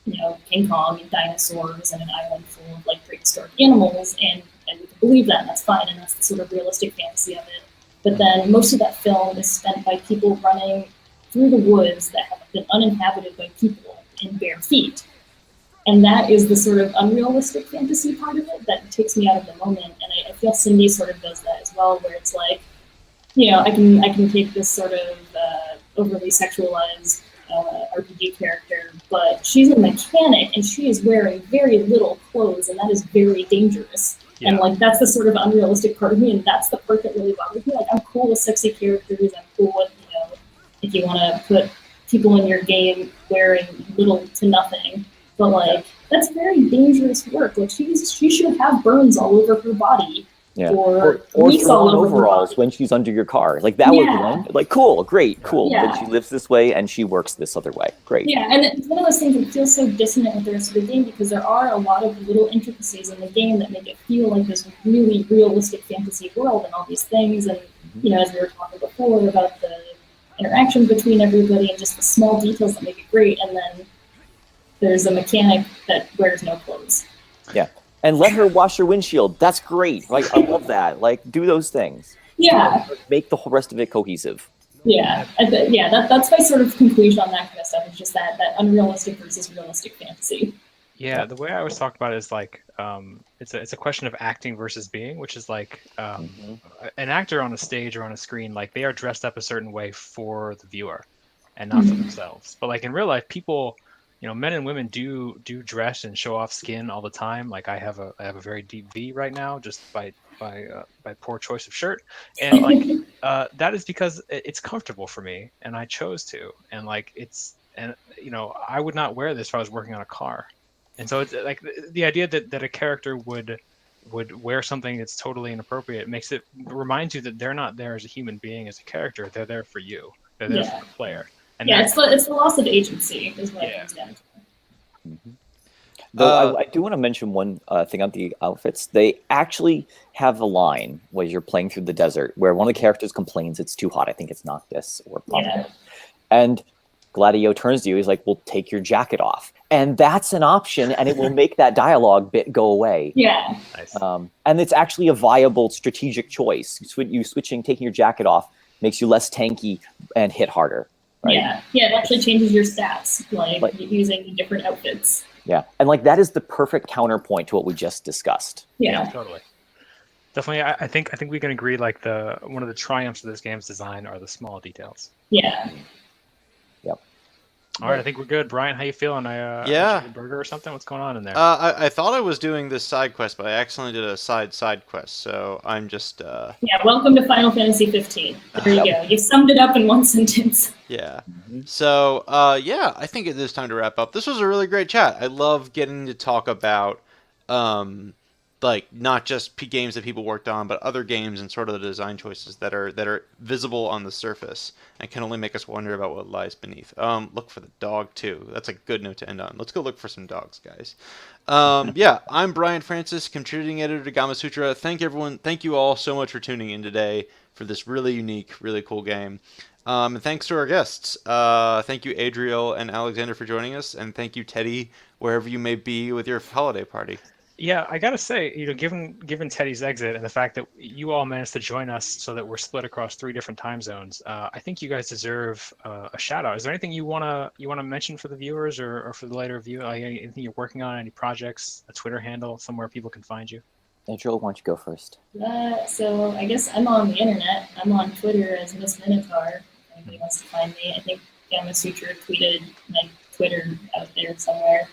you know, King Kong and dinosaurs and an island full of like prehistoric animals, and we can believe that, and that's fine, and that's the sort of realistic fantasy of it. But then most of that film is spent by people running through the woods that have been uninhabited by people in bare feet. And that is the sort of unrealistic fantasy part of it that takes me out of the moment. And I feel Cindy sort of does that as well, where it's like, you know, I can take this sort of overly sexualized RPG character, but she's a mechanic and she is wearing very little clothes, and that is very dangerous. Yeah. And like that's the sort of unrealistic part of me, and that's the part that really bothers me. Like I'm cool with sexy characters, I'm cool with, you know, if you want to put people in your game wearing little to nothing, but like that's very dangerous work. Like she should have burns all over her body. Yeah. Or throw on overalls when she's under your car. Like that would be like cool, great, cool. Yeah. But she lives this way and she works this other way. Great. Yeah, and it's one of those things that feels so dissonant with the rest of the game because there are a lot of little intricacies in the game that make it feel like this really realistic fantasy world and all these things. And you know, as we were talking before about the interactions between everybody and just the small details that make it great. And then there's a mechanic that wears no clothes. Yeah. And let her wash her windshield. That's great. Like I love that. Like do those things. Yeah. Make the whole rest of it cohesive. Yeah. That's my sort of conclusion on that kind of stuff. It's just that unrealistic versus realistic fantasy. Yeah, the way I always talk about it is like it's a question of acting versus being, which is like an actor on a stage or on a screen, like they are dressed up a certain way for the viewer and not for themselves. But like in real life, people, you know, men and women do dress and show off skin all the time. Like I have a very deep V right now just by poor choice of shirt, and like that is because it's comfortable for me and I chose to, and like you know, I would not wear this if I was working on a car. And so it's like the idea that a character would wear something that's totally inappropriate reminds you that they're not there as a human being, as a character. They're there for you. They're there for the player. And it's the loss of agency is what it comes down to. Though I do want to mention one thing on the outfits. They actually have a line where you're playing through the desert where one of the characters complains it's too hot. I think it's Noctis or Prompto. And Gladio turns to you. He's like, "Well, take your jacket off," and that's an option, and it will make that dialogue bit go away. Yeah. Nice. And it's actually a viable strategic choice. Taking your jacket off makes you less tanky and hit harder. Right? Yeah. It actually changes your stats, like using different outfits. Yeah, and like that is the perfect counterpoint to what we just discussed. Yeah, totally. Definitely, I think we can agree. Like one of the triumphs of this game's design are the small details. Yeah. Yep. All right, I think we're good. Brian, how you feeling? A burger or something? What's going on in there? I thought I was doing this side quest, but I accidentally did a side quest. So I'm just. Yeah. Welcome to Final Fantasy 15. There you go. You summed it up in one sentence. Yeah. So I think it is time to wrap up. This was a really great chat. I love getting to talk about like not just games that people worked on, but other games and sort of the design choices that are visible on the surface and can only make us wonder about what lies beneath. Look for the dog too. That's a good note to end on. Let's go look for some dogs, guys. Yeah, I'm Brian Francis, contributing editor to Gamasutra. Thank you all so much for tuning in today for this really unique, really cool game. And thanks to our guests. Thank you, Adriel and Alexander, for joining us, and thank you, Teddy, wherever you may be with your holiday party. Yeah, I gotta say, given Teddy's exit and the fact that you all managed to join us so that we're split across 3 different time zones, I think you guys deserve a shout out. Is there anything you wanna mention for the viewers or for the later view? Anything you're working on? Any projects? A Twitter handle somewhere people can find you? Adriel, why don't you go first? So I guess I'm on the internet. I'm on Twitter as Miss Minotaur. If anybody wants to find me, I think Gamasutra tweeted my Twitter out there somewhere.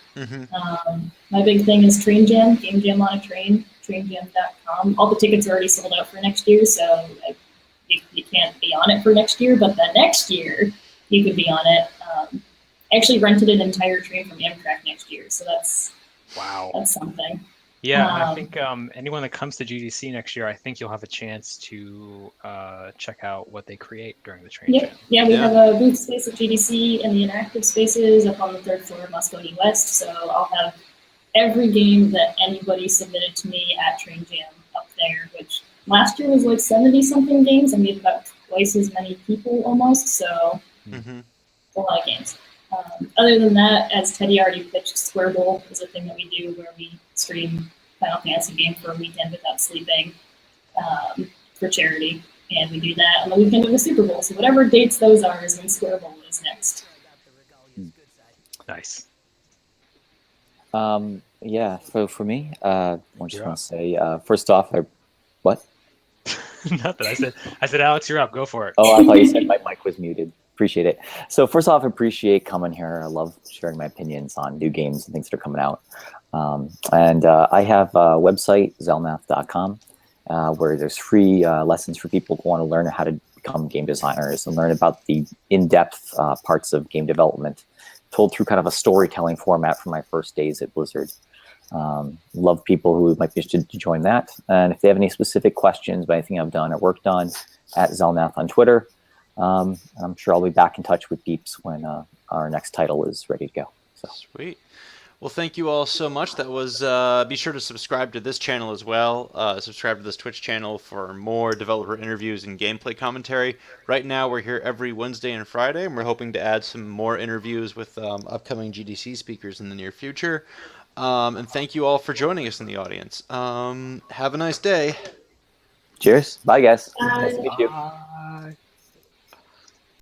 My big thing is Train Jam, Game Jam on a Train, trainjam.com. All the tickets are already sold out for next year, so you can't be on it for next year, but the next year you could be on it. I actually rented an entire train from Amtrak next year, so that's something. Yeah, and I think anyone that comes to GDC next year, I think you'll have a chance to check out what they create during the train jam. Yeah, we have a booth space at GDC and the interactive spaces up on the 3rd floor of Moscone West, so I'll have every game that anybody submitted to me at Train Jam up there, which last year was like 70-something games, and we had about twice as many people almost, so a lot of games. Other than that, as Teddy already pitched, Square Bowl is a thing that we do where we stream Final Fantasy game for a weekend without sleeping for charity, and we do that on the weekend of the Super Bowl. So whatever dates those are is when Square Bowl is next. Nice. Yeah, so for me, I just want to say, first off, what? Nothing. I said, Alex, you're up. Go for it. Oh, I thought you said my mic was muted. Appreciate it. So first off, I appreciate coming here. I love sharing my opinions on new games and things that are coming out. I have a website, zelmath.com, where there's free lessons for people who want to learn how to become game designers and learn about the in-depth parts of game development, told through kind of a storytelling format from my first days at Blizzard. Love people who might be interested to join that. And if they have any specific questions about anything I've done or worked on, at Zelmath on Twitter. I'm sure I'll be back in touch with Beeps when our next title is ready to go. So. Sweet. Well, thank you all so much. That was, be sure to subscribe to this channel as well. Subscribe to this Twitch channel for more developer interviews and gameplay commentary. Right now, we're here every Wednesday and Friday, and we're hoping to add some more interviews with upcoming GDC speakers in the near future. And thank you all for joining us in the audience. Have a nice day. Cheers. Bye, guys. Bye. Nice to meet you. Bye.